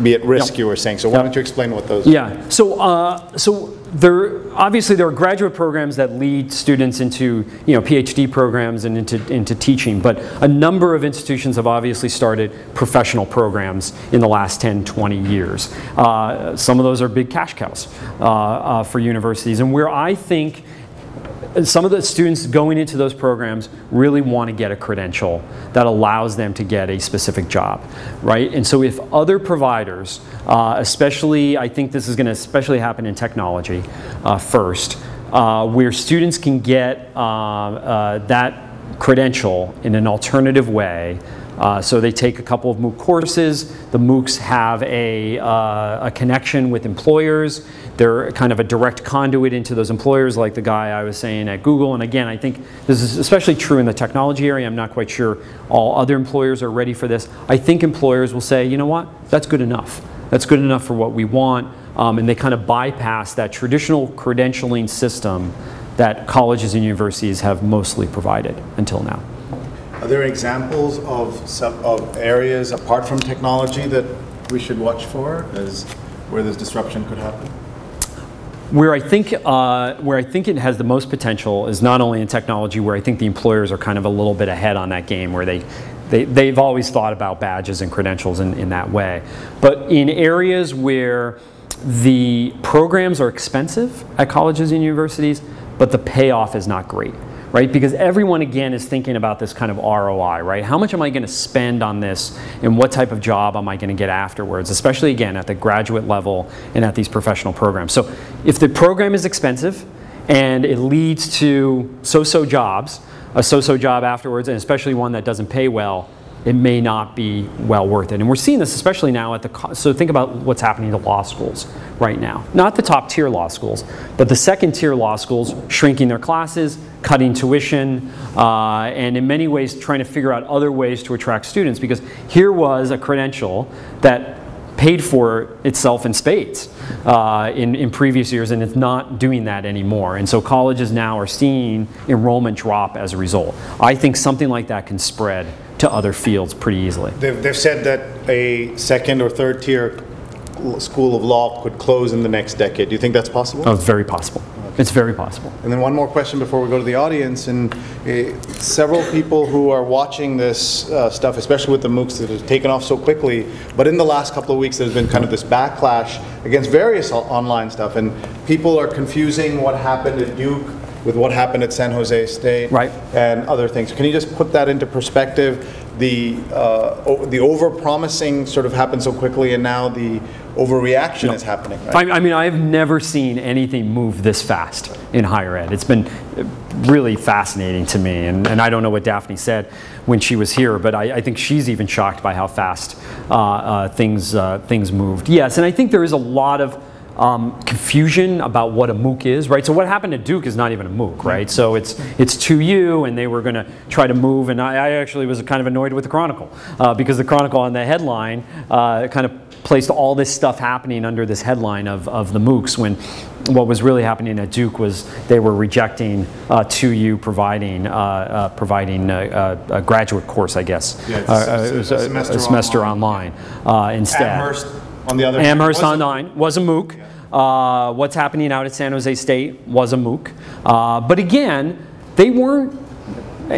be at risk, yep. You were saying. So why don't you explain what those are?
Yeah. So obviously there are graduate programs that lead students into PhD programs and into teaching, but a number of institutions have obviously started professional programs in the last 10, 20 years. Some of those are big cash cows for universities, and where I think some of the students going into those programs really want to get a credential that allows them to get a specific job, right? And so if other providers, especially, I think this is going to especially happen in technology first, where students can get that credential in an alternative way. So they take a couple of MOOC courses. The MOOCs have a connection with employers. They're kind of a direct conduit into those employers, like the guy I was saying at Google. And again, I think this is especially true in the technology area. I'm not quite sure all other employers are ready for this. I think employers will say, you know what, that's good enough. That's good enough for what we want. And they kind of bypass that traditional credentialing system that colleges and universities have mostly provided until now.
Are there examples of areas apart from technology that we should watch for as where this disruption could happen?
Where I think it has the most potential is not only in technology, where I think the employers are kind of a little bit ahead on that game, where they've always thought about badges and credentials in that way. But in areas where the programs are expensive at colleges and universities, but the payoff is not great. Right? Because everyone, again, is thinking about this kind of ROI, right? How much am I going to spend on this, and what type of job am I going to get afterwards, especially, again, at the graduate level and at these professional programs. So if the program is expensive and it leads to so-so jobs, a so-so job afterwards, and especially one that doesn't pay well, it may not be well worth it. And we're seeing this especially now at so think about what's happening to law schools right now. Not the top tier law schools, but the second tier law schools shrinking their classes, cutting tuition, and in many ways trying to figure out other ways to attract students, because here was a credential that paid for itself in spades in previous years, and it's not doing that anymore. And so colleges now are seeing enrollment drop as a result. I think something like that can spread to other fields pretty easily.
They've said that a second or third tier school of law could close in the next decade. Do you think that's possible?
Oh, it's very possible. It's very possible.
And then one more question before we go to the audience. And several people who are watching this stuff, especially with the MOOCs that have taken off so quickly, but in the last couple of weeks there's been kind of this backlash against various online stuff. And people are confusing what happened at Duke with what happened at San Jose State,
right,
and other things. Can you just put that into perspective? The over-promising sort of happened so quickly, and now the overreaction is happening, right?
I mean, I've never seen anything move this fast in higher ed. It's been really fascinating to me, and I don't know what Daphne said when she was here, but I think she's even shocked by how fast things moved. Yes, and I think there is a lot of confusion about what a MOOC is, right? So what happened at Duke is not even a MOOC, right? So it's 2U, and they were going to try to move, and I actually was kind of annoyed with the Chronicle because the Chronicle on the headline kind of placed all this stuff happening under this headline of the MOOCs, when what was really happening at Duke was they were rejecting 2U providing a graduate course, I guess.
Yeah,
a semester online instead.
Amherst, on the other hand,
Amherst Online was a MOOC. Yeah. What's happening out at San Jose State was a MOOC. But again, they weren't,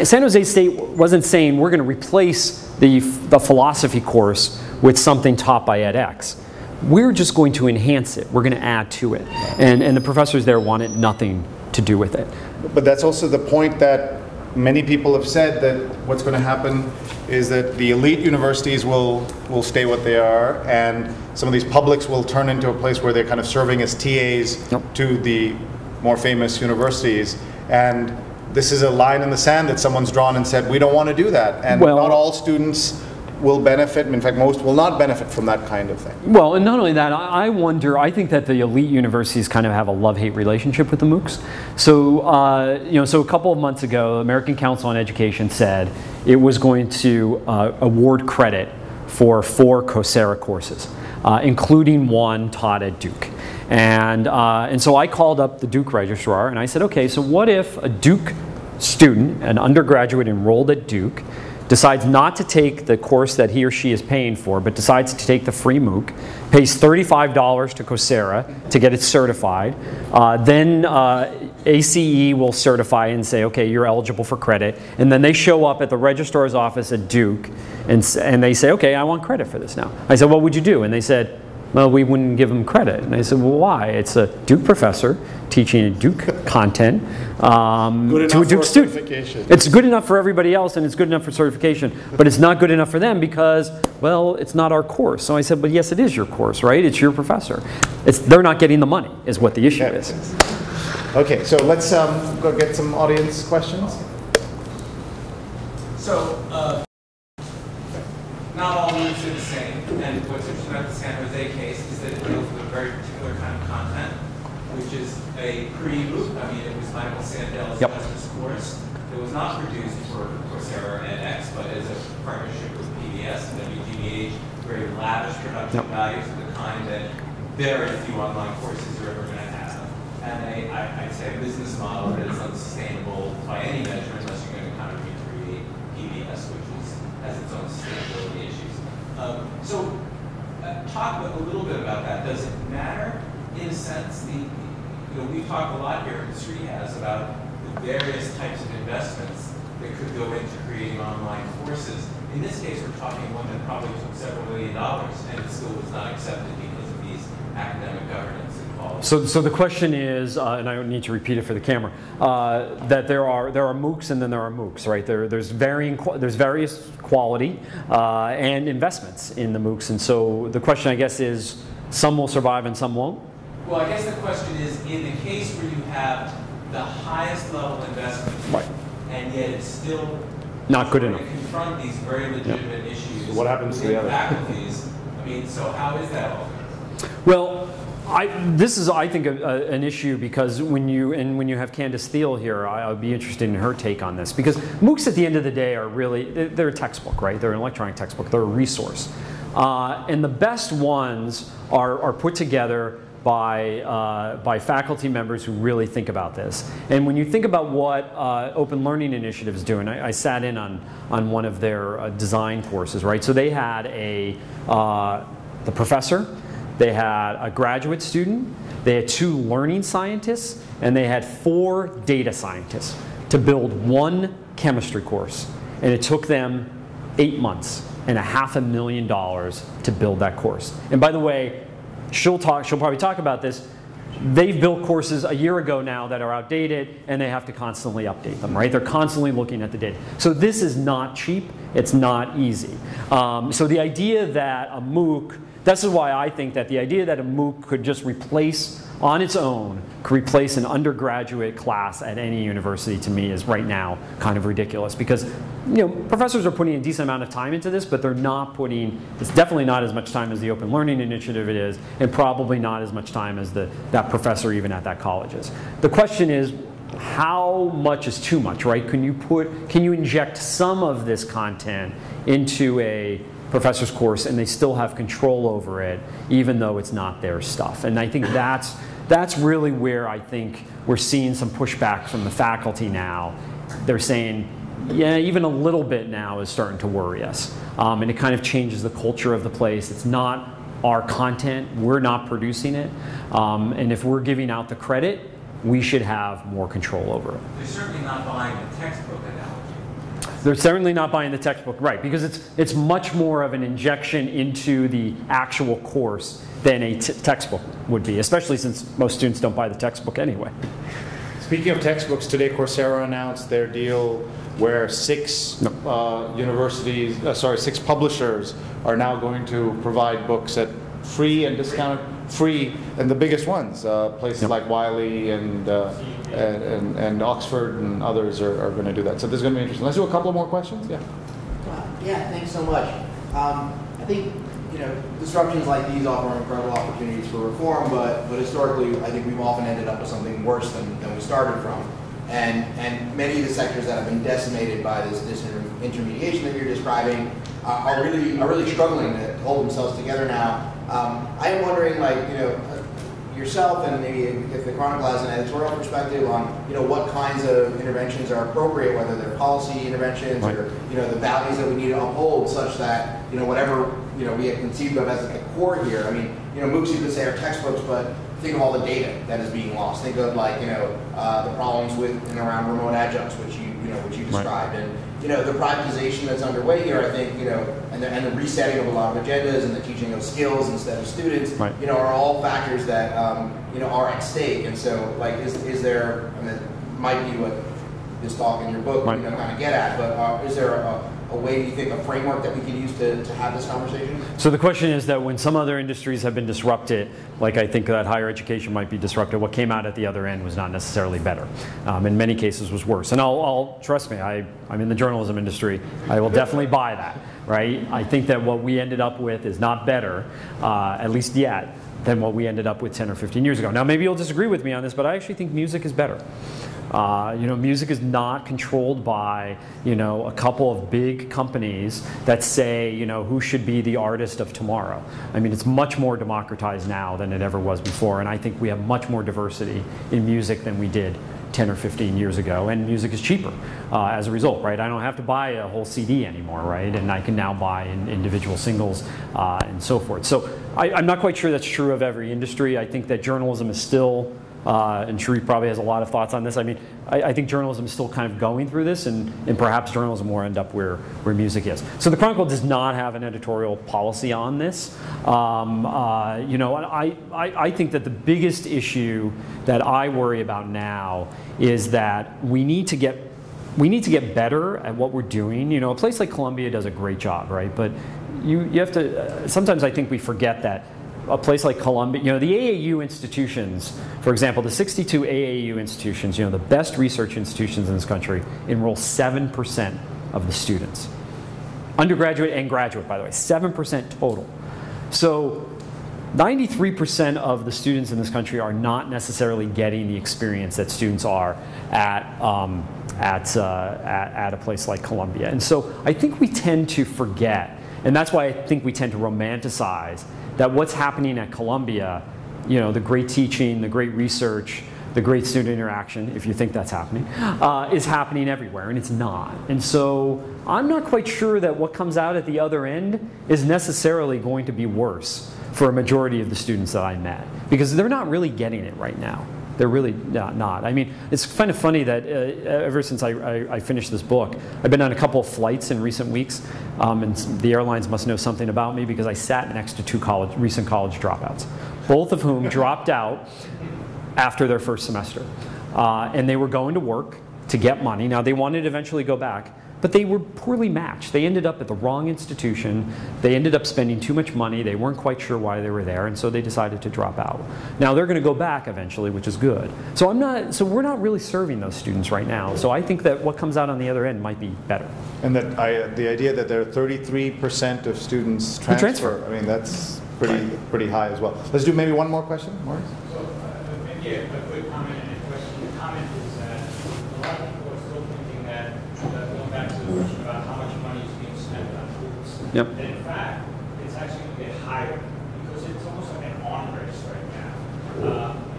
San Jose State wasn't saying we're going to replace the philosophy course with something taught by edX. We're just going to enhance it. We're going to add to it. And the professors there wanted nothing to do with it.
But that's also the point that many people have said, that what's going to happen is that the elite universities will stay what they are, and some of these publics will turn into a place where they're kind of serving as TAs to the more famous universities. And this is a line in the sand that someone's drawn and said, we don't want to do that. And not all students will benefit, in fact most will not benefit from that kind of thing.
Well, and not only that, I wonder, I think that the elite universities kind of have a love-hate relationship with the MOOCs. So, so a couple of months ago, the American Council on Education said it was going to award credit for 4 Coursera courses, including one taught at Duke. And so I called up the Duke registrar and I said, okay, so what if a Duke student, an undergraduate enrolled at Duke, decides not to take the course that he or she is paying for, but decides to take the free MOOC, pays $35 to Coursera to get it certified, then ACE will certify and say, okay, you're eligible for credit, and then they show up at the registrar's office at Duke and they say, okay, I want credit for this now. I said, what would you do? And they said, well, we wouldn't give them credit. And I said, well, why? It's a Duke professor teaching Duke content to a Duke student. It's good enough for everybody else, and it's good enough for certification, but it's not good enough for them because, well, it's not our course. So I said, but yes, it is your course, right? It's your professor. They're not getting the money is what the issue is.
Okay, so let's go get some audience questions.
So, not all MOOCs are the same, and what's interesting about the San Jose case is that it deals with a very particular kind of content, which is a pre-MOOC. I mean, it was Michael Sandel's master's course. It was not produced for Coursera and edX, but as a partnership with PBS and WGBH, very lavish production values of the kind that very few online courses are ever going to have. And I'd say a business model that is unsustainable by any measure unless you're going to kind of recreate PBS, which has its own sustainability issues. Talk a little bit about that. Does it matter, in a sense, we've talked a lot here, and Sree has, about the various types of investments that could go into creating online courses. In this case, we're talking one that probably took several $1 million, and it still was not accepted because of these academic governance and quality.
So the question is, and I don't need to repeat it for the camera, that there are MOOCs and then there are MOOCs, right? There's various quality and investments in the MOOCs, and so the question, I guess, is some will survive and some won't?
Well, I guess the question is, in the case where you have the highest level investment, and yet it's still
Not good enough.
To confront these very legitimate issues.
So what happens to the other
faculties? I mean, so how is that all?
Well, this is, I think, an issue because when you have Candace Thiel here, I would be interested in her take on this, because MOOCs at the end of the day are really, they're a textbook, right? They're an electronic textbook. They're a resource. And the best ones are put together by faculty members who really think about this. And when you think about what Open Learning Initiative is doing, I sat in on one of their design courses, right? So they had the professor, they had a graduate student, they had 2 learning scientists, and they had 4 data scientists to build one chemistry course. And it took them 8 months and $500,000 to build that course. And by the way, she'll probably talk about this. They've built courses a year ago now that are outdated, and they have to constantly update them, right? They're constantly looking at the data. So this is not cheap. It's not easy. So the idea that a MOOC, this is why I think that the idea that a MOOC could just replace, on its own, could replace an undergraduate class at any university, to me, is right now kind of ridiculous. Because professors are putting a decent amount of time into this, but they're not putting, it's definitely not as much time as the Open Learning Initiative it is, and probably not as much time as that professor even at that college is. The question is, how much is too much, right? Can you inject some of this content into a professor's course and they still have control over it, even though it's not their stuff? And I think that's really where I think we're seeing some pushback from the faculty now. They're saying, yeah, even a little bit now is starting to worry us. And it kind of changes the culture of the place. It's not our content. We're not producing it. And if we're giving out the credit, we should have more control over it.
They're certainly not buying the textbook analogy.
They're certainly not buying the textbook, right, because it's much more of an injection into the actual course than a textbook would be, especially since most students don't buy the textbook anyway.
Speaking of textbooks, today Coursera announced their deal where 6 6 publishers are now going to provide books at free and discounted, and the biggest ones, places like Wiley and Oxford and others are going to do that. So this is going to be interesting. Let's do a couple more questions. Yeah.
Yeah, thanks so much. I think disruptions like these offer incredible opportunities for reform, but historically, I think we've often ended up with something worse than we started from. And many of the sectors that have been decimated by this disintermediation that you're describing are really struggling to hold themselves together now. I am wondering, yourself and maybe if the Chronicle has an editorial perspective on, what kinds of interventions are appropriate, whether they're policy interventions or, the values that we need to uphold, such that, whatever, we have conceived of as a core here. I mean, MOOCs you could say are textbooks, but think of all the data that is being lost. Think of the problems with and around remote adjuncts, which you described, and the privatization that's underway here. I think and the resetting of a lot of agendas and the teaching of skills instead of students, are all factors that are at stake. And so, is there? I mean, it might be what this talk in your book kind of get at, but is there a way, you think, a framework that we can use to have this conversation?
So the question is that when some other industries have been disrupted, like I think that higher education might be disrupted, what came out at the other end was not necessarily better. In many cases was worse. And I'll trust me, I'm in the journalism industry. I will definitely buy that, right? I think that what we ended up with is not better, at least yet, than what we ended up with 10 or 15 years ago. Now maybe you'll disagree with me on this, but I actually think music is better. Music is not controlled by, a couple of big companies that say, who should be the artist of tomorrow. I mean, it's much more democratized now than it ever was before, and I think we have much more diversity in music than we did 10 or 15 years ago, and music is cheaper as a result, right? I don't have to buy a whole CD anymore, right? And I can now buy individual singles and so forth. So I'm not quite sure that's true of every industry. I think that journalism is still, and Sree probably has a lot of thoughts on this. I mean, I think journalism is still kind of going through this, and perhaps journalism will end up where music is. So the Chronicle does not have an editorial policy on this. I think that the biggest issue that I worry about now is that we need to get better at what we're doing. A place like Columbia does a great job, right? But you have to, sometimes I think we forget that a place like Columbia, the AAU institutions, for example, the 62 AAU institutions, the best research institutions in this country, enroll 7% of the students. Undergraduate and graduate, by the way, 7% total. So 93% of the students in this country are not necessarily getting the experience that students are at a place like Columbia. And so I think we tend to forget, and that's why I think we tend to romanticize that what's happening at Columbia, you know, the great teaching, the great research, the great student interaction, if you think that's happening, is happening everywhere, and it's not. And so I'm not quite sure that what comes out at the other end is necessarily going to be worse for a majority of the students that I met, because they're not really getting it right now. They're really not. I mean, it's kind of funny that ever since I finished this book, I've been on a couple of flights in recent weeks, and the airlines must know something about me because I sat next to two recent college dropouts, both of whom dropped out after their first semester. And they were going to work to get money. Now, they wanted to eventually go back, but they were poorly matched. They ended up at the wrong institution. They ended up spending too much money. They weren't quite sure why they were there, and so they decided to drop out. Now, they're going to go back eventually, which is good. So we're not really serving those students right now. So I think that what comes out on the other end might be better.
And that the idea that there are 33% of students transfer, I mean, that's pretty high as well. Let's do maybe one more question, Maurice.
So maybe a quick comment and a question. The comment is that a lot of people are still thinking that, going back to the question about how much money is being spent on books,
Yep.
that in fact, it's actually going to get higher because it's almost like an arm race right now.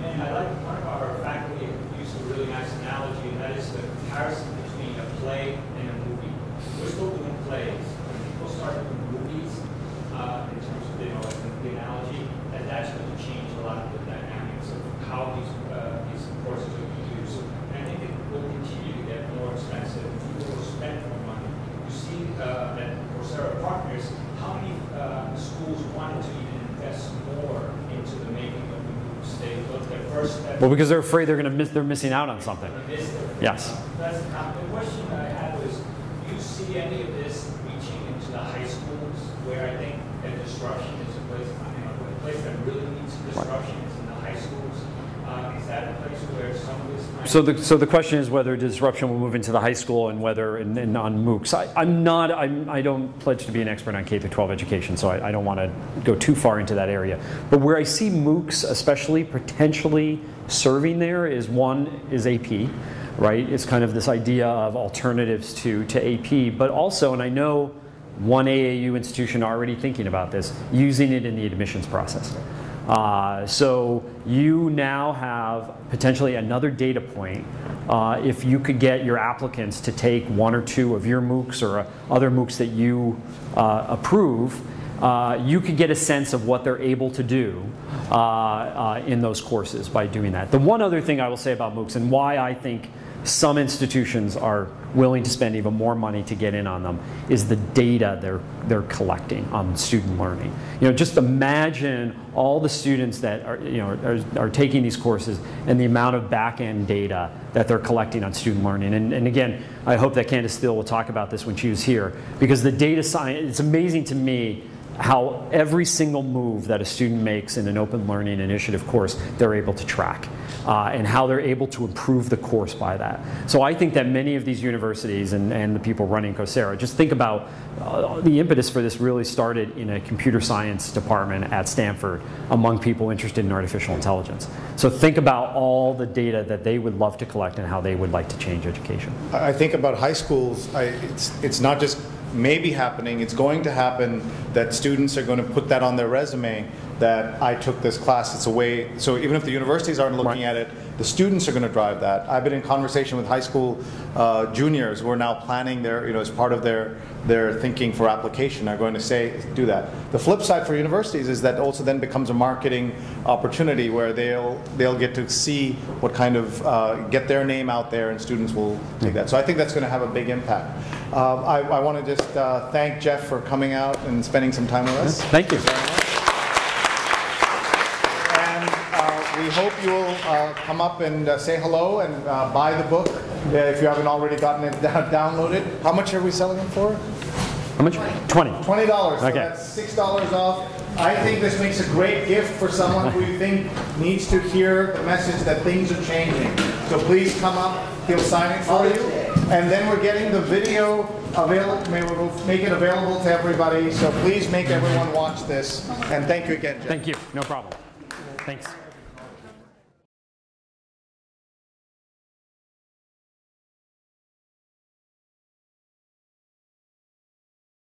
And I like one of our faculty used a really nice analogy, and that is the comparison between a play and a movie. We're still doing plays. When people start doing movies, in terms of, you know, like the analogy, that's going to change a lot of the dynamics of how these courses will be used. And I think it will continue to get more expensive. People will spend more money. You see that Coursera partners, how many schools wanted to even invest more into the making of the moves? They looked at first step.
Well, because they're afraid they're missing out on something. Yes.
That's the question that I had was, do you see any of this reaching into the high schools where I think that disruption is a place, a place that really needs disruption is in the high schools? Is that a place where some of this
So the question is whether disruption will move into the high school and whether and on MOOCs. I don't pledge to be an expert on K-12 education, so I don't want to go too far into that area. But where I see MOOCs especially potentially serving there is AP, right? It's kind of this idea of alternatives to AP, but also, and I know one AAU institution already thinking about this, using it in the admissions process. So you now have potentially another data point. If you could get your applicants to take one or two of your MOOCs or other MOOCs that you approve, you could get a sense of what they're able to do in those courses by doing that. The one other thing I will say about MOOCs and why I think some institutions are willing to spend even more money to get in on them is the data they're collecting on student learning. You know, just imagine all the students that are taking these courses and the amount of back-end data that they're collecting on student learning. And again, I hope that Candace Steele will talk about this when she was here, because the data science, it's amazing to me how every single move that a student makes in an open learning initiative course, they're able to track, and how they're able to improve the course by that. So I think that many of these universities and the people running Coursera, just think about the impetus for this really started in a computer science department at Stanford among people interested in artificial intelligence. So think about all the data that they would love to collect and how they would like to change education.
I think about high schools, it's not just maybe happening, it's going to happen that students are going to put that on their resume that I took this class. It's a way, so even if the universities aren't looking at it, the students are going to drive that. I've been in conversation with high school juniors who are now planning their, as part of their thinking for application, are going to do that. The flip side for universities is that also then becomes a marketing opportunity where they'll get to see what kind of, get their name out there, and students will take that. So I think that's going to have a big impact. I want to just thank Jeff for coming out and spending some time with us.
Thank you.
And we hope you'll come up and say hello and buy the book if you haven't already gotten it downloaded. How much are we selling it for?
How much? 20.
$20. So
Okay.
that's $6 off. I think this makes a great gift for someone who you think needs to hear the message that things are changing. So please come up. He'll sign it for you. And then we're getting the video available. We'll make it available to everybody. So please make everyone watch this. And thank you again, Jeff.
Thank you. No problem. Thanks.